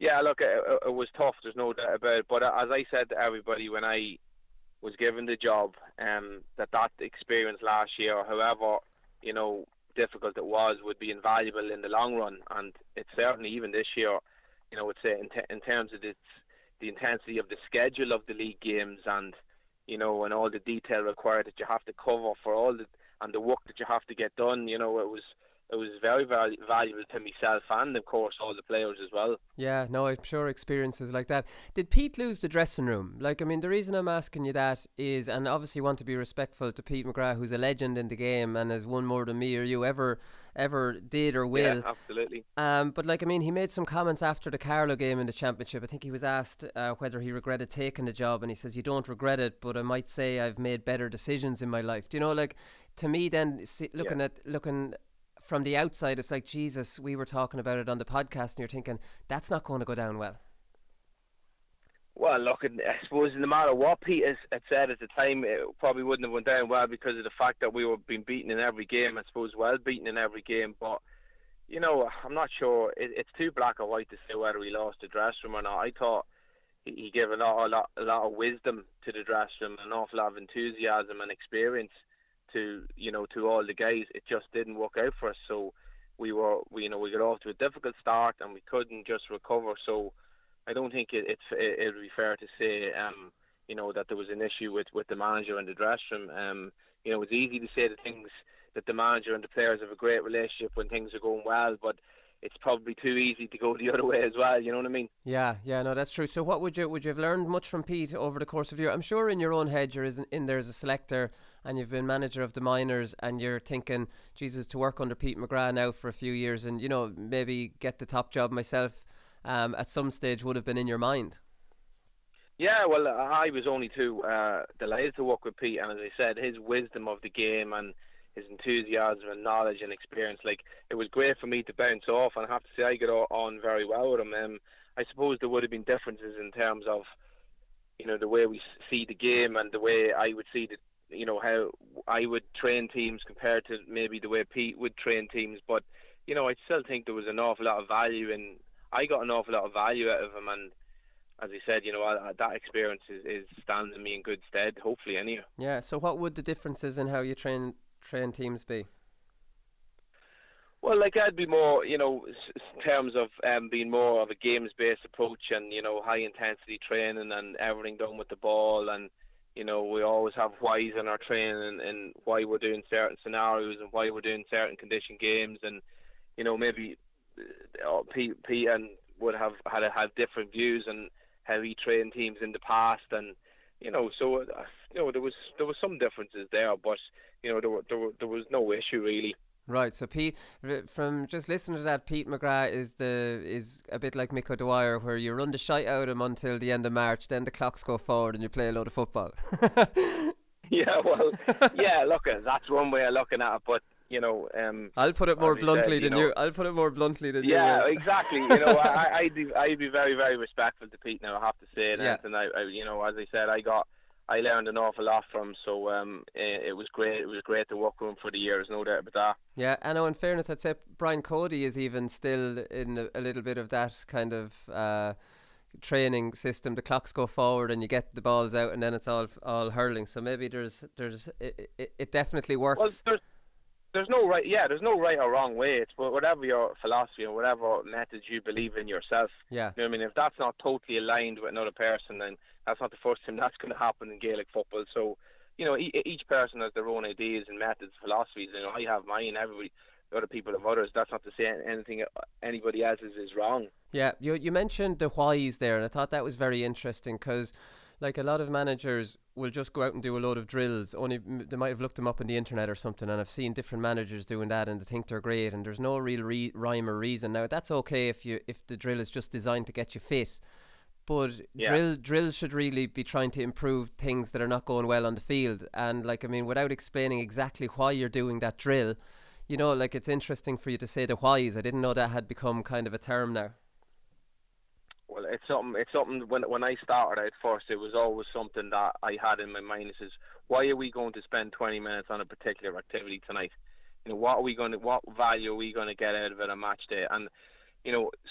yeah, look, it was tough, there's no doubt about it. But as I said to everybody when I was given the job, that experience last year, however, difficult it was, would be invaluable in the long run. And it's certainly, even this year, in terms of the intensity of the schedule of the league games, and, and all the detail required that you have to cover for all the work that you have to get done. It was it was very, very valuable to myself and, of course, all the players as well. Yeah, no, I'm sure experiences like that. Did Pete lose the dressing room? Like, I mean, the reason I'm asking you that is, and obviously you want to be respectful to Pete McGrath, who's a legend in the game and has won more than me or you ever did or will. Yeah, absolutely. But like, I mean, he made some comments after the Carlow game in the championship. I think he was asked whether he regretted taking the job, and he says, "You don't regret it, but I might say I've made better decisions in my life." Do you know, like, to me, then looking from the outside, it's like, Jesus, we were talking about it on the podcast, and you're thinking that's not going to go down well. Well, look, I suppose no matter what Pete had said at the time, it probably wouldn't have went down well because of the fact that we were being beaten in every game. I suppose well beaten in every game, but you know, I'm not sure. It's too black or white to say whether he lost the dressing room or not. I thought he gave a lot of wisdom to the dressing room, an awful lot of enthusiasm and experience to all the guys. It just didn't work out for us. So we got off to a difficult start and we couldn't just recover. So I don't think it would be fair to say that there was an issue with the manager and the dressing room. It's easy to say the things that the manager and the players have a great relationship when things are going well, but it's probably too easy to go the other way as well. You know what I mean? Yeah, no, that's true. So what would you have learned much from Pete over the course of the year? I'm sure in your own head you're in there as a selector and you've been manager of the minors and you're thinking, Jesus, to work under Pete McGrath now for a few years and, maybe get the top job myself at some stage would have been in your mind. Yeah, well, I was only too delighted to work with Pete, and as I said, his wisdom of the game and his enthusiasm and knowledge and experience, like, it was great for me to bounce off, and I have to say I got on very well with him. I suppose there would have been differences in terms of, the way we see the game and the way I would see how I would train teams compared to maybe the way Pete would train teams, but, I still think there was an awful lot of value, and I got an awful lot of value out of him, and as I said, that experience is standing me in good stead, hopefully, anyway. Yeah, so what would the differences in how you train teams be? Well, like, I'd be more, in terms of being more of a games-based approach and, high-intensity training and everything done with the ball, and, we always have whys in our training and why we're doing certain scenarios and why we're doing certain condition games, and, maybe Pete and would have had different views on how he trained teams in the past, and so there was some differences there, but there was no issue really. Right, so Pete, from just listening to that, Pete McGrath is a bit like Mick O'Dwyer, where you run the shite out of him until the end of March, then the clocks go forward and you play a load of football. Yeah, well, yeah, look, that's one way of looking at it, but I'll put it more bluntly than you. I'll put it more bluntly than you. Yeah, exactly. I'd be very, very respectful to Pete now, I have to say that. Yeah. And as I said, I learned an awful lot from him, so it was great. It was great to work with him for the years, no doubt about that. Yeah, I know. In fairness, I'd say Brian Cody is even still in a little bit of that kind of training system. The clocks go forward and you get the balls out, and then it's all hurling. So maybe it definitely works. Well, there's no right or wrong way. It's whatever your philosophy and whatever methods you believe in yourself. Yeah. You know what I mean? If that's not totally aligned with another person, then that's not the first time that's going to happen in Gaelic football. So, each person has their own ideas and methods, philosophies. I have mine. Other people have others. That's not to say anything anybody else's is wrong. Yeah. You mentioned the whys there, and I thought that was very interesting because, like, a lot of managers will just go out and do a load of drills. Only they might have looked them up on the internet or something, and I've seen different managers doing that, and they think they're great, and there's no real rhyme or reason. Now that's okay if the drill is just designed to get you fit, but drills should really be trying to improve things that are not going well on the field. And without explaining exactly why you're doing that drill, it's interesting for you to say the whys. I didn't know that had become kind of a term now. Well, it's something. When I started out first, it was always something that I had in my mind. It says, why are we going to spend 20 minutes on a particular activity tonight? What value are we going to get out of it on match day? And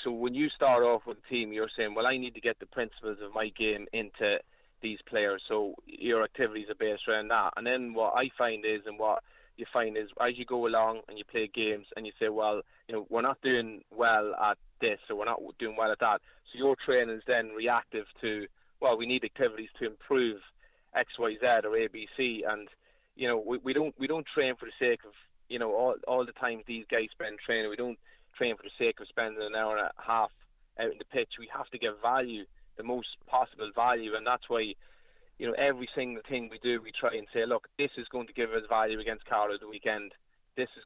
so when you start off with a team, you're saying, well, I need to get the principles of my game into these players. So your activities are based around that. And then what I find is, and what you find is, as you go along and you play games and you say, well, we're not doing well at this, or we're not doing well at that. So your training is then reactive to, well, we need activities to improve X, Y, Z or A, B, C, and we don't train for the sake of all the times these guys spend training, we don't train for the sake of spending an hour and a half out in the pitch. We have to give value, the most possible value, and that's why, every single thing we do, we try and say, look, this is going to give us value against Carlow the weekend. This is,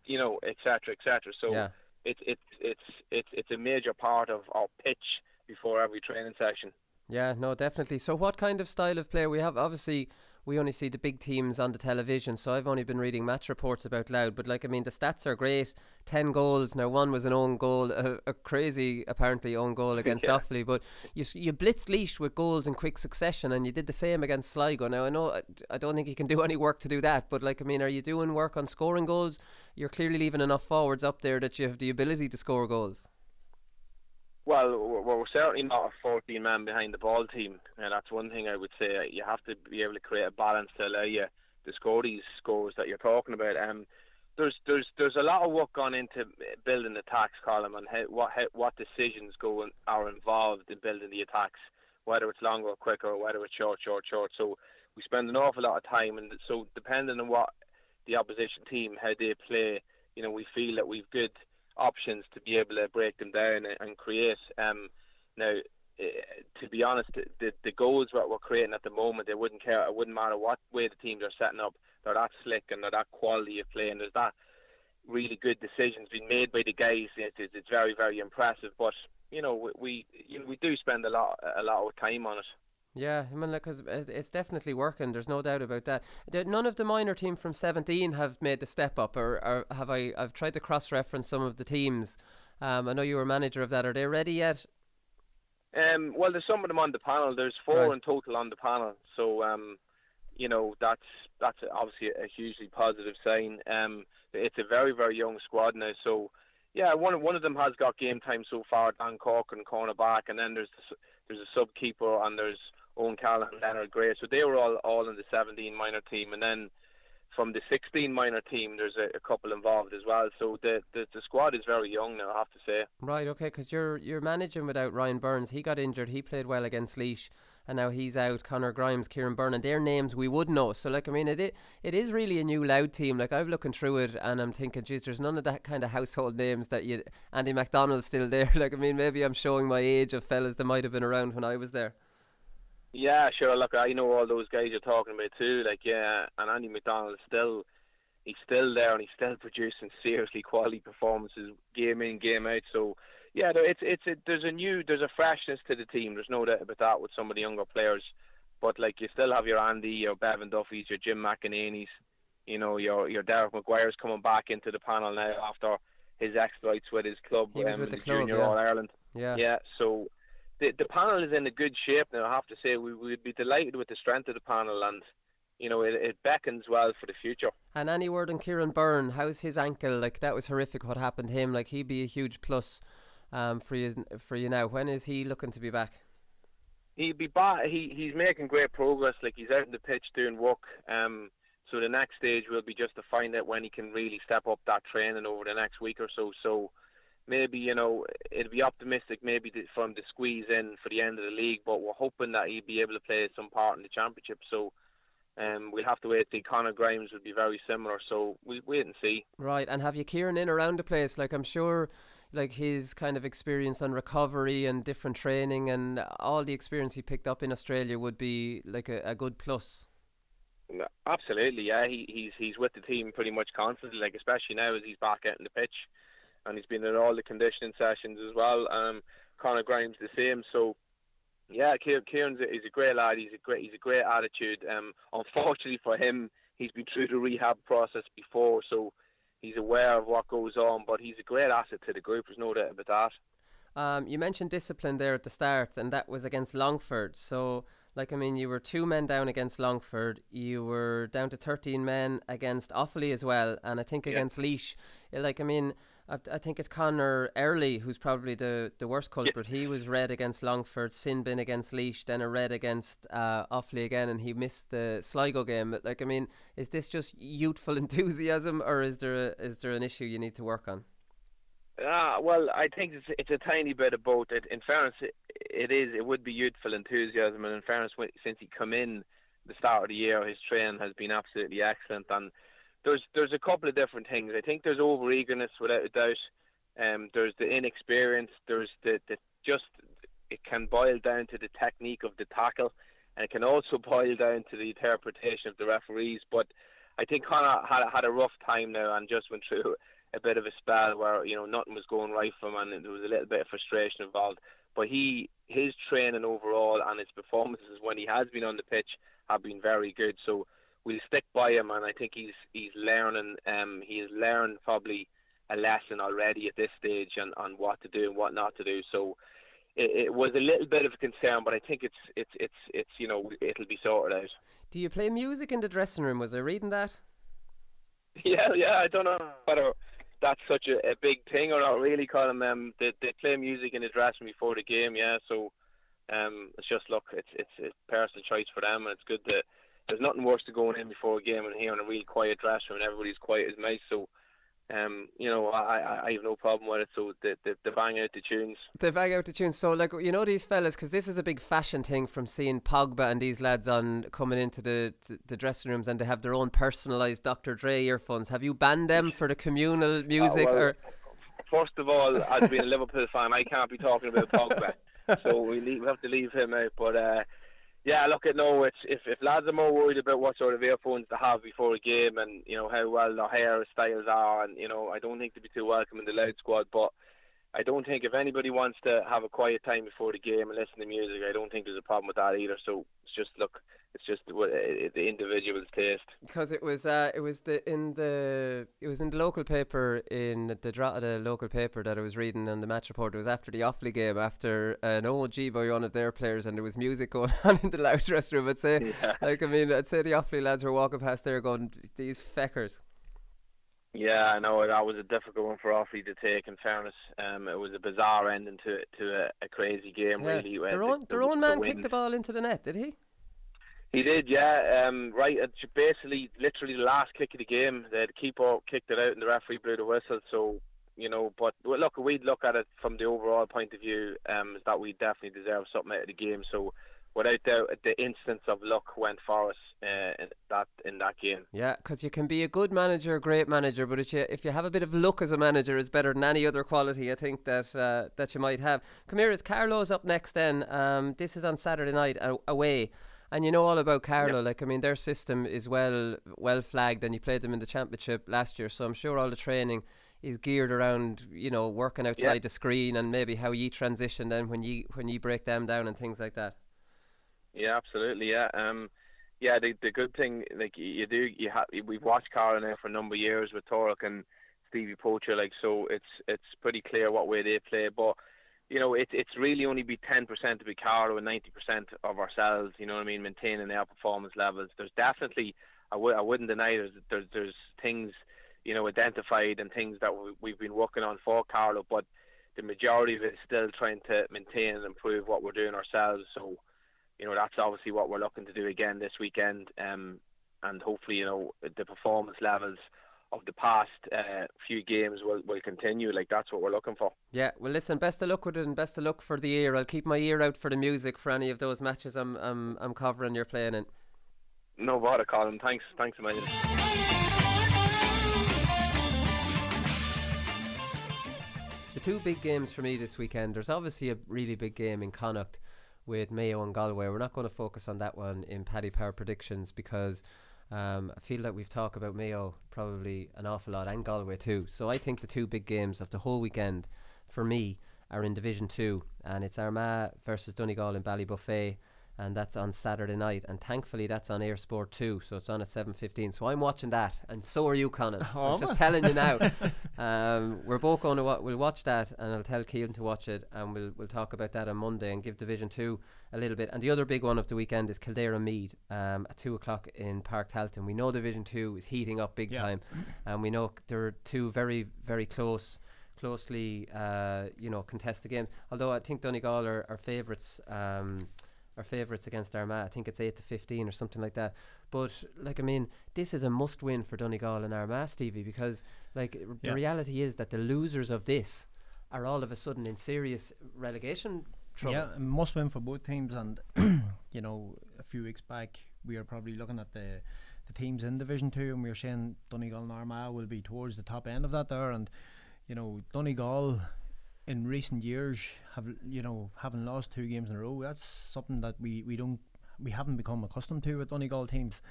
etc., etc. So Yeah. it's a major part of our pitch before every training session. Yeah, no, definitely. So what kind of style of player we have? Obviously, we only see the big teams on the television, so I've only been reading match reports about Louth, but the stats are great. 10 goals. Now, one was an own goal, a crazy, apparently, own goal against Yeah. Offaly, but you blitzed Laois with goals in quick succession, and you did the same against Sligo. Now, I know, I don't think you can do any work to do that, but are you doing work on scoring goals? You're clearly leaving enough forwards up there that you have the ability to score goals. Well, we're certainly not a 14-man behind the ball team. And that's one thing I would say. You have to be able to create a balance to allow you to score these scores that you're talking about. There's a lot of work gone into building attacks, Colm, and what decisions are involved in building the attacks, whether it's longer or quicker, or whether it's short. So we spend an awful lot of time, and so depending on what the opposition team, how they play, we feel that we've good options to be able to break them down and create. Now, to be honest, the goals that we're creating at the moment, it wouldn't matter what way the teams are setting up. They're that slick and they're that quality of play, and there's that really good decisions being made by the guys. It's very, very impressive. But we do spend a lot of time on it. Yeah, because it's definitely working. There's no doubt about that. None of the minor team from 17 have made the step up, or have I? I've tried to cross-reference some of the teams. I know you were manager of that. Are they ready yet? Well, there's some of them on the panel. There's 4 in total on the panel. So, that's obviously a hugely positive sign. It's a very, very young squad now. So, yeah, one of them has got game time so far, Dan Cork and cornerback, and then there's a sub-keeper, and there's Owen Callan and Leonard Gray. So they were all in the 17 minor team, and then from the 16 minor team, there's a couple involved as well. So the squad is very young now, I have to say. Right, okay, because you're managing without Ryan Burns. He got injured. He played well against Laois, and now he's out. Conor Grimes, Kieran Byrne, and their names we would know. So it is really a new Louth team. I'm looking through it and I'm thinking, geez, there's none of that kind of household names that Andy McDonnell's still there. Maybe I'm showing my age of fellas that might have been around when I was there. Yeah, sure. Look, I know all those guys you're talking about too. And Andy McDonnell he's still there, and he's still producing seriously quality performances, game in, game out. So, yeah, there's a freshness to the team. There's no doubt about that with some of the younger players. But you still have your Andy, your Bevan Duffy's, your Jim McEnany's, your Derek Maguire's coming back into the panel now after his exploits with his club. He was with the club, Junior All Ireland. Yeah. So. The panel is in a good shape now, I have to say. We'd be delighted with the strength of the panel, and it beckons well for the future. And any word on Kieran Byrne? How's his ankle? That was horrific what happened to him. He'd be a huge plus for you now. When is he looking to be back? He'll be back. He's making great progress. He's out in the pitch doing work. So the next stage will be just to find out when he can really step up that training over the next week or so. So maybe, it'd be optimistic maybe for him to squeeze in for the end of the league, but we're hoping that he'll be able to play some part in the championship. So we'll have to wait. See, Conor Grimes would be very similar, so we'll wait and see. Right, and have you Kieran in around the place? I'm sure his kind of experience on recovery and different training and all the experience he picked up in Australia would be a good plus. Absolutely, yeah. He's with the team pretty much constantly, especially now as he's back out in the pitch. And he's been in all the conditioning sessions as well. Conor Grimes the same. So, yeah, Kieran's he's a great lad. He's a great attitude. Unfortunately for him, he's been through the rehab process before, so he's aware of what goes on. But he's a great asset to the group. There's no doubt about that. You mentioned discipline there at the start, and that was against Longford. So, you were 2 men down against Longford. You were down to 13 men against Offaly as well, and I think against Laois. I think it's Conor Early who's probably the worst culprit. He was red against Longford, sin bin against Laois, then a red against Offaly again, and he missed the Sligo game. Is this just youthful enthusiasm, or is there an issue you need to work on? Well, I think it's a tiny bit of both. In fairness, it would be youthful enthusiasm, and in fairness, since he come in the start of the year, his training has been absolutely excellent, and there's a couple of different things. I think there's over eagerness without a doubt. There's the inexperience. There's the just it can boil down to the technique of the tackle, and it can also boil down to the interpretation of the referees. But I think Conán had a rough time now and just went through a bit of a spell where nothing was going right for him, and there was a little bit of frustration involved. But his training overall and his performances when he has been on the pitch have been very good. So we'll stick by him, and I think he's learning. He has learned probably a lesson already at this stage on what to do and what not to do. So it was a little bit of a concern, but I think it's it'll be sorted out. Do you play music in the dressing room? Was I reading that? Yeah. I don't know whether that's such a big thing or not really, Colm. They play music in the dressing room before the game, yeah. So it's just it's a personal choice for them, and it's good that there's nothing worse than going in before a game and hearing a real quiet dressing room and everybody's quiet as mice. So I have no problem with it. So they bang out the tunes. They bang out the tunes. So these fellas, because this is a big fashion thing from seeing Pogba and these lads on coming into the dressing rooms, and they have their own personalised Dr. Dre earphones. Have you banned them for the communal music? First of all, as being a Liverpool fan, I can't be talking about Pogba, so we have to leave him out. But yeah, look, if lads are more worried about what sort of earphones they have before a game and how well their hairstyles are, and I don't think they'd be too welcome in the loud squad. But I don't think if anybody wants to have a quiet time before the game and listen to music, I don't think there's a problem with that either. So it's just the individual's taste. Because it was in the local paper, in the local paper that I was reading on the match report. It was after the Offaly game, after an OG by one of their players, and there was music going on in the loud dressing room. I'd say the Offaly lads were walking past there going, these feckers. Yeah, I know that was a difficult one for Offaly to take. In fairness, it was a bizarre ending to a crazy game. Yeah. Really, their own man kicked the ball into the net, did he? He did, yeah. Right at basically, literally the last kick of the game, the keeper kicked it out and the referee blew the whistle. So, but look, we'd look at it from the overall point of view, is that we definitely deserve something out of the game. So, without doubt, the instance of luck went for us in that game. Yeah, because you can be a good manager, a great manager, but if you have a bit of luck as a manager, is better than any other quality I think that you might have. Come here, is Carlo's up next then? This is on Saturday night away. And you know all about Carlo. Yep. Their system is well flagged, and you played them in the championship last year, so I'm sure all the training is geared around working outside the screen, and maybe how you transition then when you break them down and things like that. Yeah, absolutely. Yeah, the good thing, we've watched Carlo now for a number of years with Torok and Stevie Poacher, so it's pretty clear what way they play, but. It's really only be 10% to be Carlo and 90% of ourselves, maintaining our performance levels. There's definitely, I wouldn't deny there's things, identified and things that we've been working on for Carlo, but the majority of it is still trying to maintain and improve what we're doing ourselves. So, that's obviously what we're looking to do again this weekend, and hopefully, the performance levels of the past few games will continue. That's what we're looking for. Yeah, well listen, best of luck with it, and best of luck for the year. I'll keep my ear out for the music for any of those matches I'm covering you're playing in. No bother, Colm. Thanks a million. The two big games for me this weekend, there's obviously a really big game in Connacht with Mayo and Galway. We're not going to focus on that one in Paddy Power predictions because I feel that we've talked about Mayo probably an awful lot, and Galway too. So I think the two big games of the whole weekend for me are in Division 2, and it's Armagh versus Donegal in Ballybuffet, and that's on Saturday night, and thankfully that's on Air Sport 2, so it's on at 7:15. So I'm watching that, and so are you, Conán. I'm just telling you now. We're both going to we'll watch that, and I'll tell Keelan to watch it, and we'll talk about that on Monday and give Division 2 a little bit. And the other big one of the weekend is Kildare and Meath at 2 o'clock in Park Talton. We know Division 2 is heating up big time, and we know there are two very, very closely contested games, although I think Donegal are favourites against Armagh. I think it's 8-15 or something like that. But this is a must win for Donegal and Armagh, Stevie, because the reality is that the losers of this are all of a sudden in serious relegation trouble. Yeah, must win for both teams, and you know, a few weeks back we were probably looking at the teams in Division 2 and we were saying Donegal and Armagh will be towards the top end of that there, and you know, Donegal in recent years have, you know, having lost 2 games in a row, that's something that we haven't become accustomed to with Donegal teams,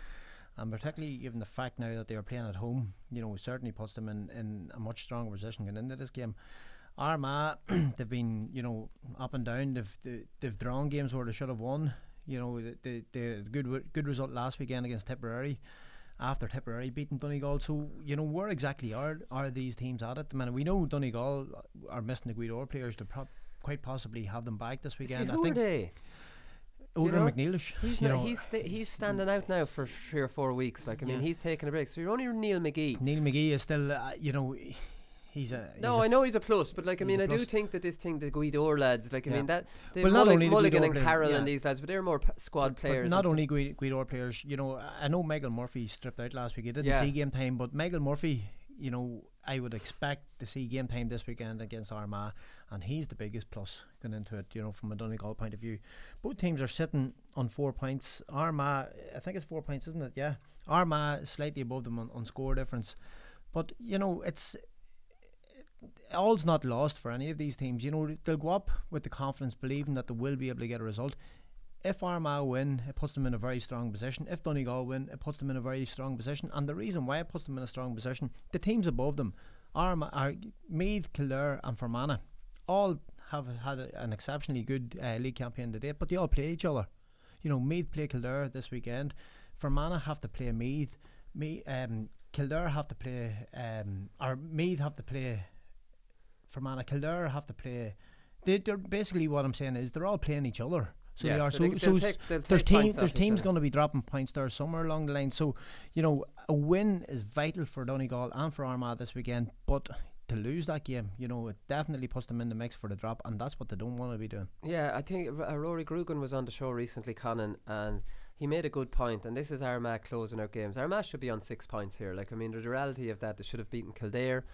and particularly given the fact now that they are playing at home, you know, certainly puts them in a much stronger position going into this game. Armagh, they've been, you know, up and down. They've drawn games where they should have won. You know, the good result last weekend against Tipperary, after Tipperary beating Donegal. So, you know, where exactly are these teams at the minute? We know Donegal are missing the Guido players to quite possibly have them back this weekend. Who are they? Odin McNeilish. He's standing out now for 3 or 4 weeks. Like, I mean, he's taking a break. So you're only Neil McGee. Neil McGee is still, you know, I know he's a plus, but like, I mean, I do think that this thing, the Guido lads, like, I mean, that not only Mulligan and Carroll and these lads, but they're more squad players. But not only Guido players, you know, I know Michael Murphy stripped out last week. He didn't see game time, but Michael Murphy, you know, I would expect to see game time this weekend against Armagh, and he's the biggest plus going into it, you know, from a Donegal point of view. Both teams are sitting on 4 points. Armagh, I think it's 4 points, isn't it? Yeah. Armagh slightly above them on score difference, but you know, all's not lost for any of these teams. You know, they'll go up with the confidence, believing that they will be able to get a result. If Armagh win, it puts them in a very strong position. If Donegal win, it puts them in a very strong position. And the reason why it puts them in a strong position, the teams above them, Meath, Kildare and Fermanagh, all have had an exceptionally good league campaign to date, but they all play each other. You know, Meath play Kildare this weekend. Fermanagh have to play Meath. Kildare have to play, or Meath have to play Fermanagh. Kildare have to play. They're basically, what I'm saying is they're all playing each other. So they are. There's teams going to be dropping points there somewhere along the line. So, you know, a win is vital for Donegal and for Armagh this weekend. But to lose that game, you know, it definitely puts them in the mix for the drop, and that's what they don't want to be doing. Yeah, I think Rory Grugan was on the show recently, Conán, and he made a good point. And this is Armagh closing out games. Armagh should be on 6 points here. Like, I mean, the reality of that, they should have beaten Kildare.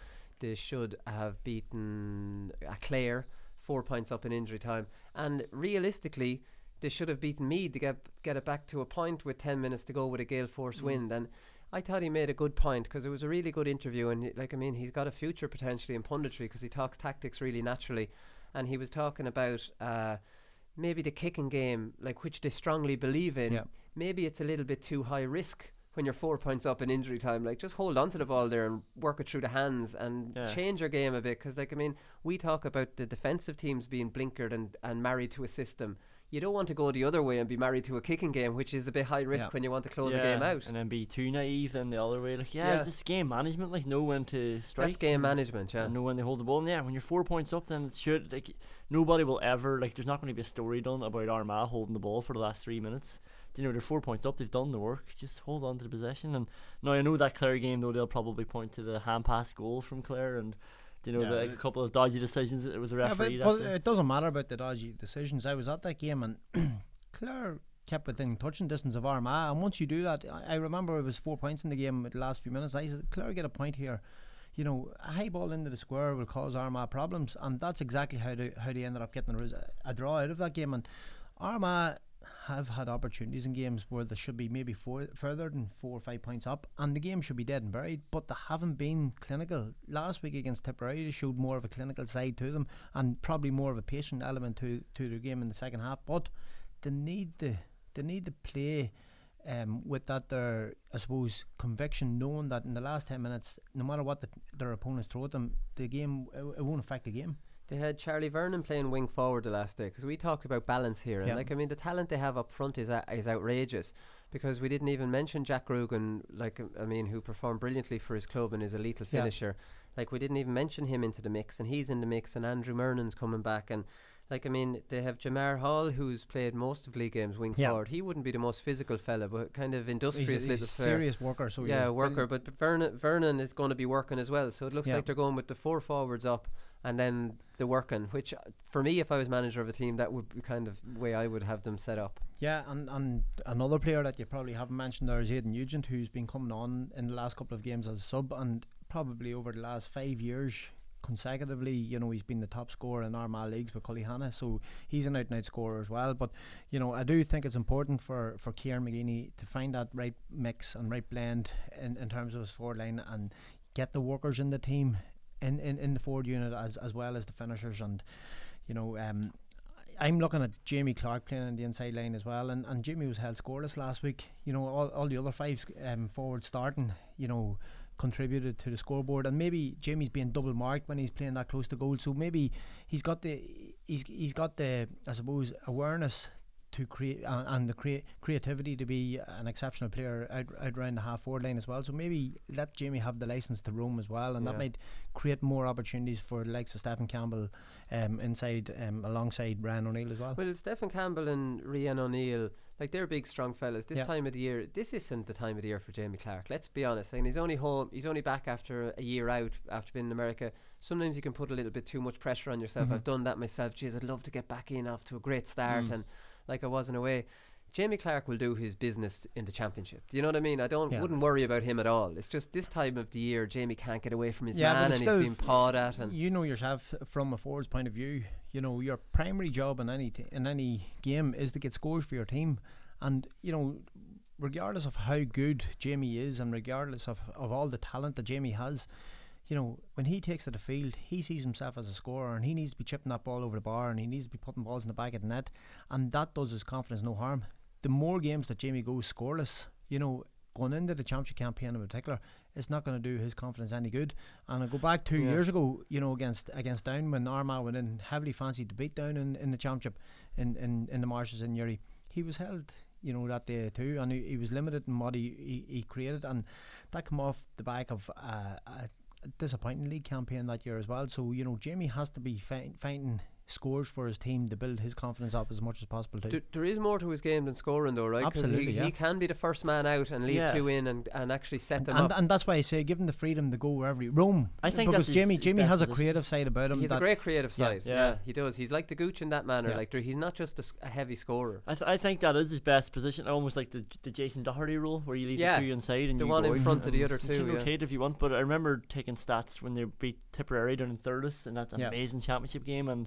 They should have beaten Clare, 4 points up in injury time, and realistically they should have beaten Meath to get it back to a point with 10 minutes to go with a gale force wind. And I thought he made a good point, because it was a really good interview, and like, I mean, he's got a future potentially in punditry because he talks tactics really naturally, and he was talking about maybe the kicking game, like, which they strongly believe in. Maybe it's a little bit too high risk when you're 4 points up in injury time. Like, just hold on to the ball there and work it through the hands and change your game a bit. Because, like, I mean, we talk about the defensive teams being blinkered and married to a system. You don't want to go the other way and be married to a kicking game, which is a bit high risk when you want to close a game out. And then be too naive then the other way. Like, it's just game management. Like, know when to strike. That's game management, and know when they hold the ball. And when you're 4 points up, then it should, like, nobody will ever, like, there's not going to be a story done about Armagh holding the ball for the last 3 minutes. You know, they're 4 points up, they've done the work, just hold on to the possession. And now I know that Clare game, though, they'll probably point to the hand pass goal from Clare, and you know, a couple of dodgy decisions. It was a referee. But it doesn't matter about the dodgy decisions. I was at that game, and Clare kept within touching distance of Armagh, and once you do that, I remember it was 4 points in the game at the last few minutes. I said, Clare get a point here. You know, a high ball into the square will cause Armagh problems, and that's exactly how they ended up getting a draw out of that game. And Armagh have had opportunities in games where they should be maybe further than 4 or 5 points up, and the game should be dead and buried, but they haven't been clinical. Last week against Tipperary, they showed more of a clinical side to them, and probably more of a patient element to their game in the second half. But they need to play with that their, I suppose, conviction, knowing that in the last 10 minutes, no matter what their opponents throw at them, the game, it won't affect the game. They had Charlie Vernon playing wing forward the last day, because we talked about balance here, and like, I mean, the talent they have up front is outrageous, because we didn't even mention Jack Grugan, like, I mean, who performed brilliantly for his club and is a lethal finisher. Like, we didn't even mention him into the mix, and he's in the mix, and Andrew Mernan's coming back, and like, I mean, they have Jamar Hall, who's played most of league games wing forward. He wouldn't be the most physical fella, but kind of industrious. He's a serious worker. So worker. But Vernon is going to be working as well. So it looks like they're going with the 4 forwards up and then the working. Which, for me, if I was manager of a team, that would be kind of the way I would have them set up. Yeah, and another player that you probably haven't mentioned there is Aidan Nugent, who's been coming on in the last couple of games as a sub, and probably over the last 5 years consecutively. You know, he's been the top scorer in Armagh leagues with Cullyhanna, so he's an out-and-out scorer as well. But you know, I do think it's important for Kieran McGeeney to find that right mix and right blend in terms of his forward line, and get the workers in the team in the forward unit as well as the finishers. And you know, I'm looking at Jamie Clark playing on the inside line as well, and Jamie was held scoreless last week. You know, all the other 5 forwards starting, you know, contributed to the scoreboard, and maybe Jamie's being double marked when he's playing that close to goal. So maybe he's got the I suppose awareness to create and the creativity to be an exceptional player out around the half forward line as well. So maybe let Jamie have the license to roam as well, and that might create more opportunities for the likes of Stephen Campbell inside alongside Ryan O'Neill as well. Well, Stephen Campbell and Ryan O'Neill, like, they're big strong fellas. This time of the year, this isn't the time of the year for Jamie Clark, let's be honest. And he's only home, he's only back after a year out after being in America. Sometimes you can put a little bit too much pressure on yourself. I've done that myself. Jeez, I'd love to get back in off to a great start and like I wasn't away. Jamie Clark will do his business in the championship. Do you know what I mean? I wouldn't worry about him at all. It's just this time of the year, Jamie can't get away from his man, and he's being pawed at. And you know yourself, from a forward's point of view, you know your primary job in any game is to get scores for your team. And you know, regardless of how good Jamie is, and regardless of all the talent that Jamie has, you know, when he takes to the field, he sees himself as a scorer, and he needs to be chipping that ball over the bar, and he needs to be putting balls in the back of the net, and that does his confidence no harm. The more games that Jamie goes scoreless, you know, going into the championship campaign in particular, it's not going to do his confidence any good. And I go back 2 years ago, you know, against Down, when Armagh went in heavily fancied to beat Down in the championship in the marshes in Uri. He was held, you know, that day too, and he was limited in what he created, and that come off the back of a disappointing league campaign that year as well. So you know, Jamie has to be finding scores for his team to build his confidence up as much as possible too. There is more to his game than scoring though, right? Absolutely, he can be the first man out and leave 2 in and actually set them up. And that's why I say give him the freedom to go wherever he roam. I think because Jamie has a creative side about him. He's a great creative side. Yeah, he does. He's like the Gooch in that manner. Like he's not just a heavy scorer. I think that is his best position. Almost like the Jason Doherty rule, where you leave the 2 inside and the you one go in front of the other 2. You can rotate if you want. But I remember taking stats when they beat Tipperary down in Thurles in that amazing championship game, and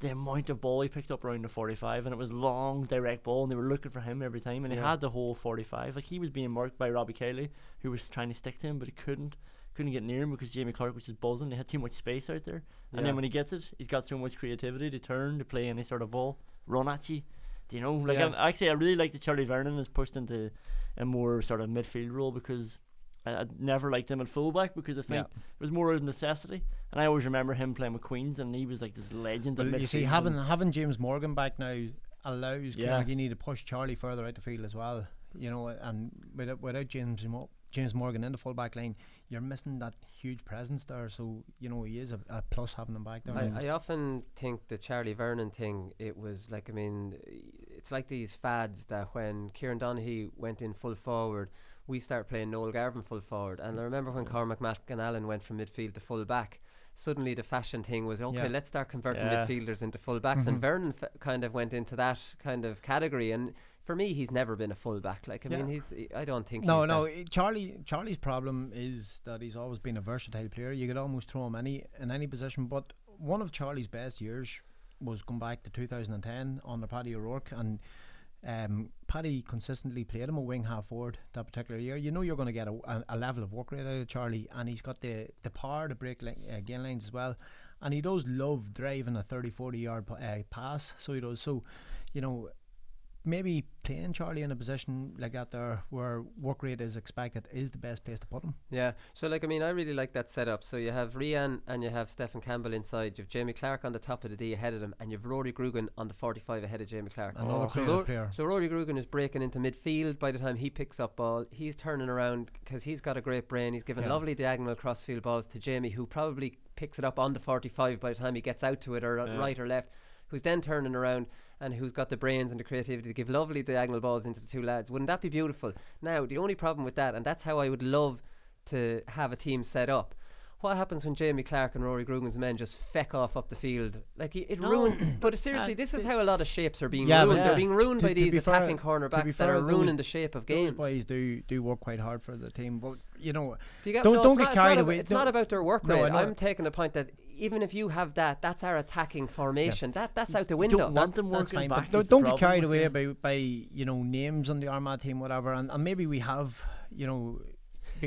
the amount of ball he picked up around the 45, and it was long direct ball, and they were looking for him every time, and he had the whole 45. Like, he was being marked by Robbie Kelly, who was trying to stick to him, but he couldn't get near him because Jamie Clark was just buzzing. They had too much space out there, and then when he gets it, he's got so much creativity to turn, to play any sort of ball, run at you. Do you know? Like, actually, I really like that Charlie Vernon is pushed into a more sort of midfield role, because I never liked him at fullback, because I think it was more out of necessity. And I always remember him playing with Queens, and he was like this legend. Well, you see, having James Morgan back now allows Kilmacud to push Charlie further out the field as well. You know, and without James Morgan in the full back line, you're missing that huge presence there. So you know, he is a plus having him back there. I often think the Charlie Vernon thing, it was like, I mean, it's like these fads that when Kieran Donaghy went in full forward, we started playing Noel Garvin full forward. And I remember when Cormac McDonnell went from midfield to full back, suddenly the fashion thing was, okay, let's start converting midfielders into full backs. And Vernon kind of went into that kind of category. And for me, he's never been a full back. Like, I mean, I don't think Charlie's problem is that he's always been a versatile player. You could almost throw him in any position. But one of Charlie's best years was going back to 2010 under Paddy O'Rourke, and Paddy consistently played him a wing half forward that particular year. You know you're going to get a level of work rate out of Charlie, and he's got the power to break gain lines as well, and he does love driving a 30-40 yard pass, so he does. So you know, maybe playing Charlie in a position like that there where work rate is expected is the best place to put him. Yeah, so like, I mean, I really like that setup. So you have Rian and you have Stephen Campbell inside, you have Jamie Clark on the top of the D ahead of them, and you have Rory Grugan on the 45 ahead of Jamie Clark. Another player. So Rory Grugan is breaking into midfield by the time he picks up ball. He's turning around because he's got a great brain. He's giving lovely diagonal crossfield balls to Jamie, who probably picks it up on the 45 by the time he gets out to it, or right or left, who's then turning around and who's got the brains and the creativity to give lovely diagonal balls into the 2 lads. Wouldn't that be beautiful? Now, the only problem with that, and that's how I would love to have a team set up, what happens when Jamie Clark and Rory Grugan's men just feck off up the field? Like, it ruins. But seriously, this is how a lot of shapes are being ruined. They're being ruined by these attacking cornerbacks that are ruining the shape of games. Those boys do work quite hard for the team, but you know, don't get carried away. It's not about their work rate. I'm taking the point that even if you have that, that's our attacking formation. That's out the window. Don't want them That's working fine, back. but is the don't get problem carried with away them. by names on the Armagh team, whatever, and maybe we have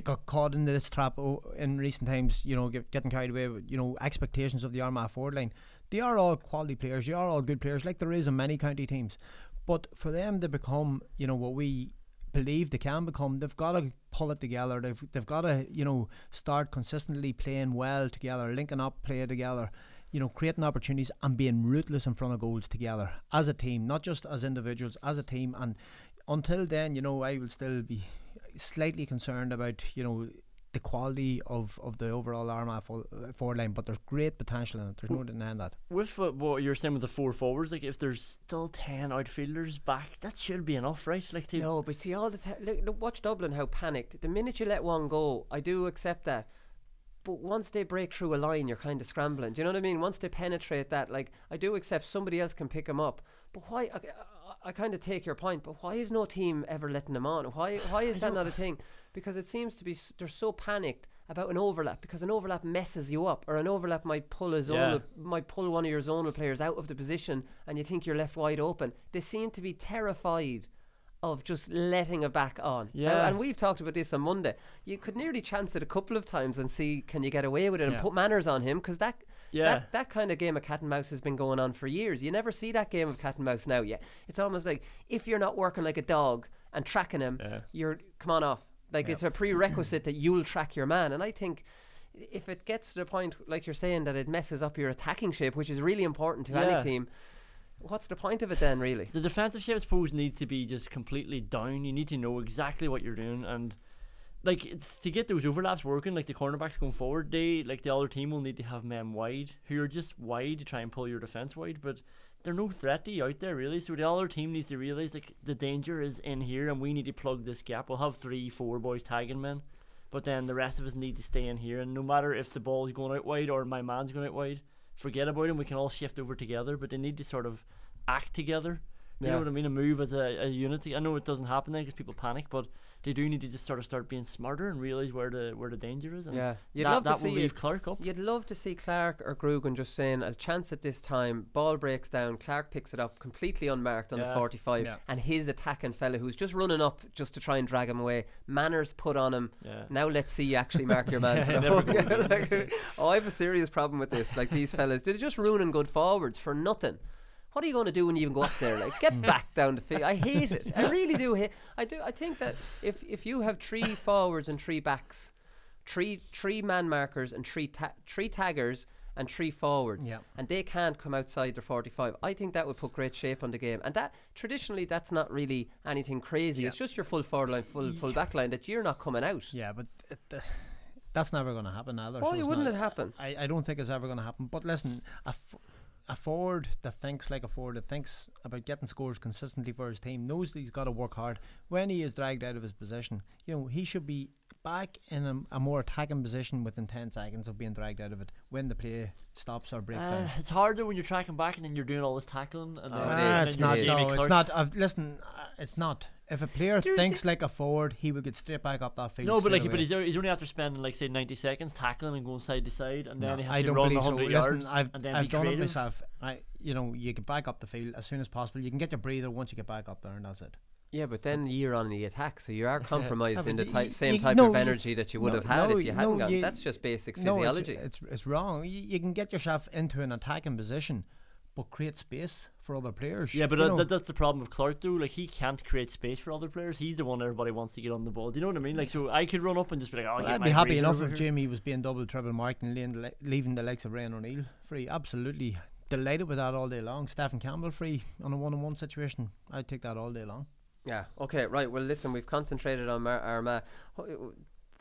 got caught in this trap in recent times, getting carried away with expectations of the Armagh forward line. They are all quality players, they are all good players, like there is in many county teams, but for them to become what we believe they can become, they've got to pull it together. They've got to start consistently playing well together, linking up, play together, creating opportunities and being ruthless in front of goals together as a team, not just as individuals, as a team. And until then, I will still be slightly concerned about the quality of the overall Armagh forward line, but there's great potential in it. There's no denying that. With what you're saying with the 4 forwards, like if there's still 10 outfielders back, that should be enough, right? Like no, but see all the time. Look, watch Dublin how panicked. The minute you let one go, I do accept that. But once they break through a line, you're kind of scrambling. Do you know what I mean? Once they penetrate that, like I do accept somebody else can pick them up. But why? I kind of take your point. But why is no team ever letting them on? Why is that not a thing? Because it seems to be they're so panicked about an overlap, because an overlap messes you up, or an overlap might pull might pull one of your zonal players out of the position, and you think you're left wide open. They seem to be terrified of just letting a back on. Yeah. And we've talked about this on Monday. You could nearly chance it a couple of times and see can you get away with it and put manners on him, because that kind of game of cat and mouse has been going on for years. You never see that game of cat and mouse now yet. It's almost like if you're not working like a dog and tracking him, you're come on off. Like it's a prerequisite that you'll track your man. And I think if it gets to the point, like you're saying, that it messes up your attacking shape, which is really important to any team, what's the point of it then, really? The defensive shape, I suppose, needs to be just completely down. You need to know exactly what you're doing, and like to get those overlaps working, like the cornerbacks going forward, the other team will need to have men wide who are just wide to try and pull your defence wide, but they're no threat to you out there really. So the other team needs to realise like the danger is in here and we need to plug this gap. We'll have 3-4 boys tagging men, but then the rest of us need to stay in here, and no matter if the ball's going out wide or my man's going out wide, forget about him. We can all shift over together, but they need to sort of act together. Do you know what I mean? A move as a unity. I know it doesn't happen then because people panic, but they do need to just sort of start being smarter and realise where the danger is. And you'd love to see will leave Clark up. You'd love to see Clark or Grugan just saying a chance at this time. Ball breaks down, Clark picks it up completely unmarked on the 45, and his attacking fella who's just running up just to try and drag him away. Manners put on him. Now let's see you actually mark your man. I have a serious problem with this. Like these fellas, they're just ruining good forwards for nothing. What are you going to do when you even go up there? Like, get back down the field. I hate it. I really do hate. I think that if you have 3 forwards and 3 backs, three man markers and three taggers and 3 forwards, and they can't come outside their 45, I think that would put great shape on the game. And that traditionally, that's not really anything crazy. It's just your full forward line, full back line that you're not coming out. Yeah, but that's never going to happen either. Why wouldn't it happen? I don't think it's ever going to happen. But listen, a forward that thinks like a forward, that thinks about getting scores consistently for his team, knows that he's got to work hard. When he is dragged out of his position, he should be back in a more attacking position within 10 seconds of being dragged out of it when the play stops or breaks down. It's harder when you're tracking back and then you're doing all this tackling. And it's not. Listen, it's not. If a player thinks like a forward, he will get straight back up that field. No, but he's only after spending like say 90 seconds tackling and going side to side, and then he has to run 100 yards. I've and then done creative. it myself. You get back up the field as soon as possible. You can get your breather once you get back up there, and that's it. Yeah, but then you're on the attack, so you are compromised in the same type of energy that you would have had if you hadn't gone. That's just basic physiology. It's wrong. You can get yourself into an attacking position, but create space for other players. Yeah, but that's the problem with Clark though. Like, he can't create space for other players. He's the one everybody wants to get on the ball. Do you know what I mean? Like, so I could run up and just be like, I'd be happy enough if Jamie was being double, triple marked and leaving the likes of Ryan O'Neill free. Absolutely delighted with that all day long. Stephen Campbell free on a 1-on-1 situation. I'd take that all day long. Yeah, okay, right. Well, listen, we've concentrated on Armagh,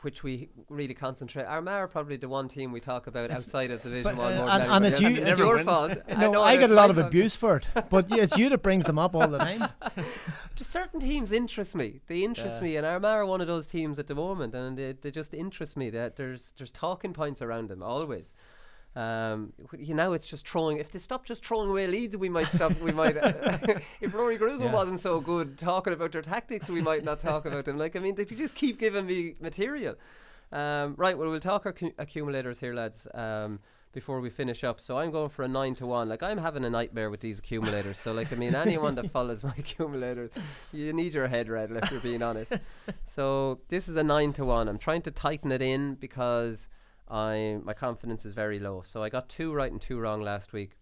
which we really concentrate. Armagh are probably the one team we talk about outside of Division 1 more than and it's your fault. No, I get a lot of abuse for it, but it's you that brings them up all the time. Just certain teams interest me. They interest me, and Armagh are one of those teams at the moment, and they just interest me. That there's talking points around them always. It's just throwing. If they stop just throwing away leads, we might stop. We might. If Rory Grugan wasn't so good talking about their tactics, we might not talk about them. Like, I mean, they just keep giving me material. Right. Well, we'll talk accumulators here, lads. before we finish up. So I'm going for a 9-1. Like, I'm having a nightmare with these accumulators. So, like, I mean, anyone that follows my accumulators, you need your head read, if you're being honest. So this is a 9-1. I'm trying to tighten it in because my confidence is very low. So I got 2 right and 2 wrong last week.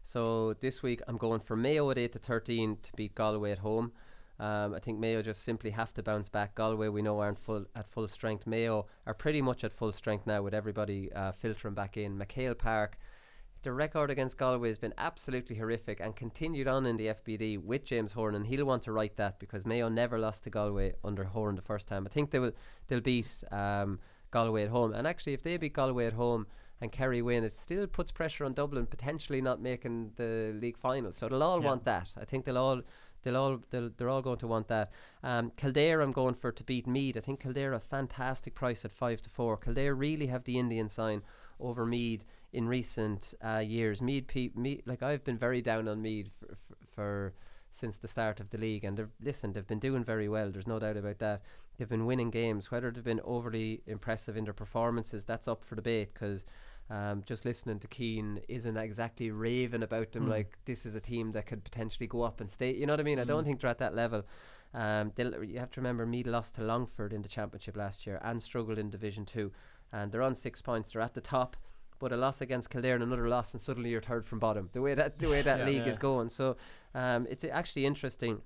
So this week I'm going for Mayo at 8-13 to beat Galway at home. I think Mayo just simply have to bounce back. Galway, we know, aren't at full strength. Mayo are pretty much at full strength now with everybody filtering back in. McHale Park, the record against Galway has been absolutely horrific and continued on in the FBD with James Horan, and he'll want to write that because Mayo never lost to Galway under Horan the first time. I think they'll beat Galway at home, and actually if they beat Galway at home and Kerry win, it still puts pressure on Dublin potentially not making the league final. So they'll all want that. I think they're all going to want that. Kildare I'm going for to beat Meath. I think Kildare a fantastic price at 5-4. Kildare really have the Indian sign over Meath in recent years. Meath, like, I've been very down on Meath for since the start of the league, and they've been doing very well. There's no doubt about that. They've been winning games. Whether they've been overly impressive in their performances, that's up for debate, because just listening to Keane isn't exactly raving about them like this is a team that could potentially go up and stay. You know what I mean? I don't think they're at that level. You have to remember Meath lost to Longford in the championship last year and struggled in Division 2, and they're on 6 points. They're at the top, but a loss against Kildare and another loss, and suddenly you're third from bottom. The way that league is going. So it's actually interesting.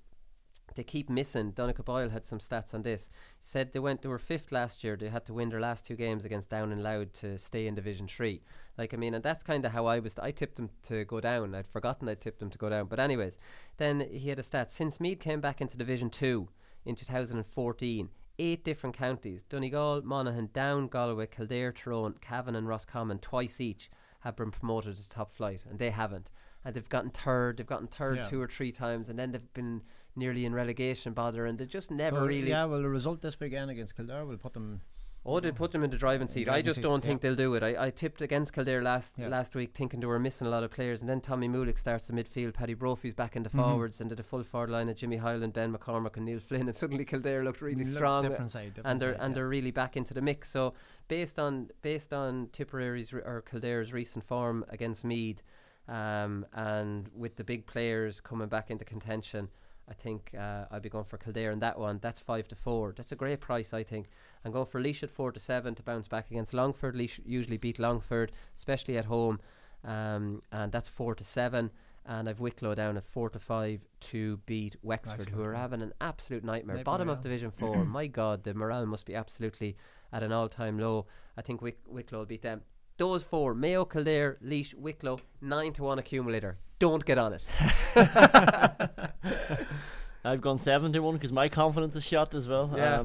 They keep missing. Donncha Boyle had some stats on this. He said they were 5th last year. They had to win their last 2 games against Down and Louth to stay in Division 3. Like, I mean, and that's kind of how I tipped them to go down. I'd forgotten I tipped them to go down. But anyways, then he had a stat. Since Meath came back into Division 2 in 2014, 8 different counties, Donegal, Monaghan, Down, Galway, Kildare, Tyrone, Cavan and Roscommon, twice each, have been promoted to top flight, and they haven't. And they've gotten third 2 or 3 times, and then they've been nearly in relegation bother, and they just never really. Yeah, well, the result this weekend against Kildare will put them. Oh, they'll put them in the driving seat. I just don't think they'll do it. I tipped against Kildare last week, thinking they were missing a lot of players, and then Tommy Mullick starts the midfield, Paddy Brophy's back in the forwards, and did a full forward line of Jimmy Hyland, Ben McCormack and Neil Flynn, and suddenly Kildare looked really strong, different side, they're really back into the mix. So based on Tipperary's or Kildare's recent form against Meath, and with the big players coming back into contention, I think I'll be going for Kildare in that one. That's 5-4. That's a great price, I think. I'm going for Laois at 4-7 to bounce back against Longford. Laois usually beat Longford, especially at home, and that's 4-7. And I've Wicklow down at 4-5 to beat Wexford, who are having an absolute nightmare. Bottom of Division 4. My God, the morale must be absolutely at an all-time low. I think Wicklow will beat them. Those 4, Mayo, Kildare, Laois, Wicklow, 9-1 accumulator. Don't get on it. I've gone 7-1 because my confidence is shot as well. Yeah.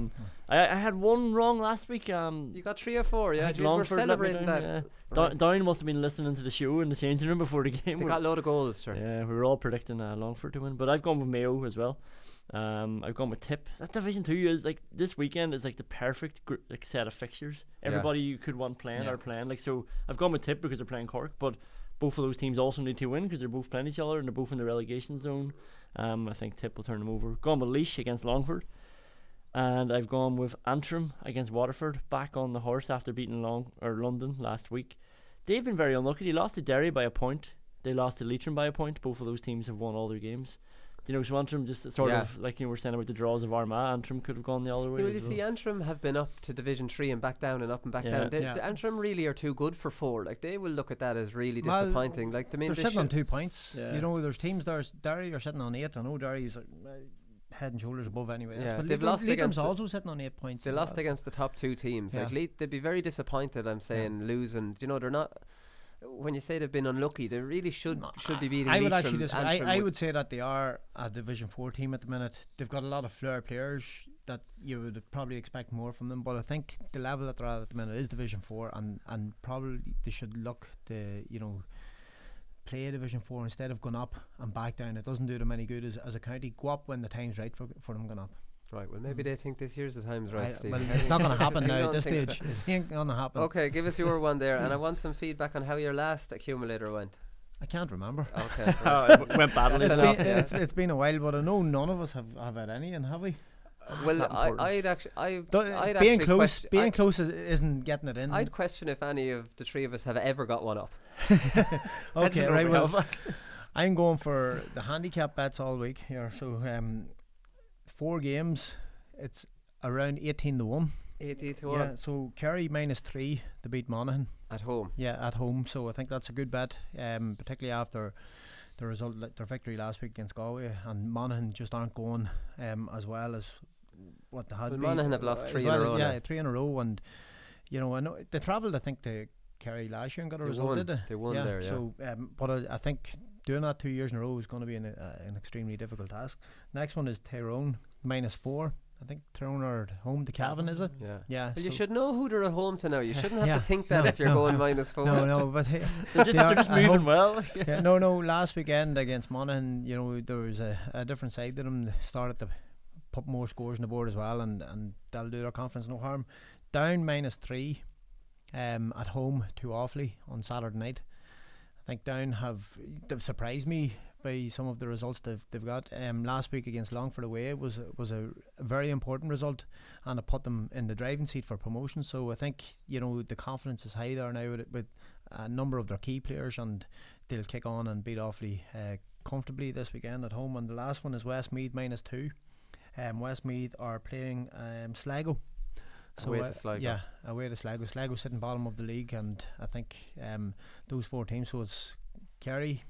I had 1 wrong last week. You got 3 or 4, yeah. Longford we're celebrating that. Yeah. Right. Down must have been listening to the show in the changing room before the game. They got a load of goals, sure. Yeah, we were all predicting Longford to win, but I've gone with Mayo as well. I've gone with Tip. That Division 2 is like this weekend is like the perfect set of fixtures. Everybody you could want playing are playing. Like, so I've gone with Tip because they're playing Cork, but both of those teams also need to win because they're both playing each other and they're both in the relegation zone. I think Tip will turn them over. Gone with Laois against Longford, and I've gone with Antrim against Waterford, back on the horse after beating London last week. They've been very unlucky. They lost to Derry by a point. They lost to Leitrim by a point. Both of those teams have won all their games. You know, so Antrim just sort of like you were saying about the draws of Armagh, Antrim could have gone the other way. Well, you see, Antrim have been up to Division 3 and back down and up and back down. The Antrim really are too good for 4. Like, they will look at that as really disappointing. Like, they're sitting on 2 points. You know, there's teams Derry are sitting on 8. I know Derry's head and shoulders above anyway. But they've lost against also sitting on 8 points. They lost against the top 2 teams. Like, they'd be very disappointed. I'm saying losing. You know, they're not. When you say they've been unlucky, they really should be beating. I would actually I would say that they are a Division 4 team at the minute. They've got a lot of flair players that you would probably expect more from them, but I think the level that they're at the minute is Division 4, and probably they should look to, you know, play Division 4 instead of going up and back down. It doesn't do them any good as a county. Go up when the time's right for them going up. Right, well, maybe they think this year's the time's right, Steve. Well, it's not going to happen now at this stage. So. It ain't going to happen. Okay, give us your one there, and I want some feedback on how your last accumulator went. I can't remember. Okay. It went badly. It's been a while, but I know none of us have had any, and have we? Well, I'd actually being close, question, close isn't getting it in. I'd question if any of the three of us have ever got one up. Okay, right. Well, I'm going for the handicap bets all week here. So 4 games, it's around 18-1. 18-1. Yeah. So Kerry -3 to beat Monaghan At home. Yeah, at home. So I think that's a good bet, particularly after the result, their victory last week against Galway, and Monaghan just aren't going as well as what they had. Well, Monaghan have lost 3 in a row. Yeah, 3 in a row, and I know they travelled, I think, to Kerry last year and got a result, did they? They won there, yeah. So, but I think doing that 2 years in a row is going to be an extremely difficult task. Next one is Tyrone -4. I think Tyrone are at home to Cavan, is it? Yeah. Yeah. Well, you should know who they're at home to now. You shouldn't have Yeah. to think that if you're going -4. No, but they're just moving well. Yeah, no. Last weekend against Monaghan, there was a different side to them. They started to put more scores on the board as well, and they'll do their conference no harm. Down -3 at home to Offaly on Saturday night. I think Down they've surprised me by some of the results they've got. Last week against Longford away was a very important result, and it put them in the driving seat for promotion. So I think the confidence is high there now with a number of their key players, and they'll kick on and beat Offaly comfortably this weekend at home. And the last one is Westmeath -2. Westmeath are playing Sligo. So away to Sligo. Yeah, away to Sligo. Sligo sitting bottom of the league, and I think those 4 teams. So it's Kerry,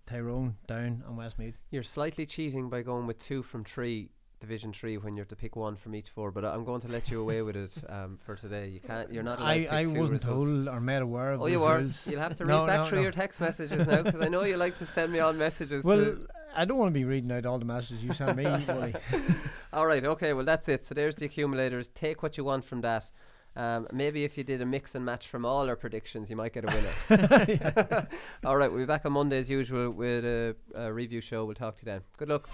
Tyrone, Down, and Westmeath. You're slightly cheating by going with 2 from 3 Division 3 when you're to pick 1 from each 4, but I'm going to let you away with it for today. You can't. You're not allowed to pick 2 I wasn't results. told or made aware of. Oh, you were. You'll have to read back through your text messages now, because I know you like to send me on messages. Well, I don't want to be reading out all the messages you send me. All right, okay, well that's it. So there's the accumulators. Take what you want from that. Maybe if you did a mix and match from all our predictions, you might get a winner. All right, we'll be back on Monday as usual with a review show. We'll talk to you then. Good luck.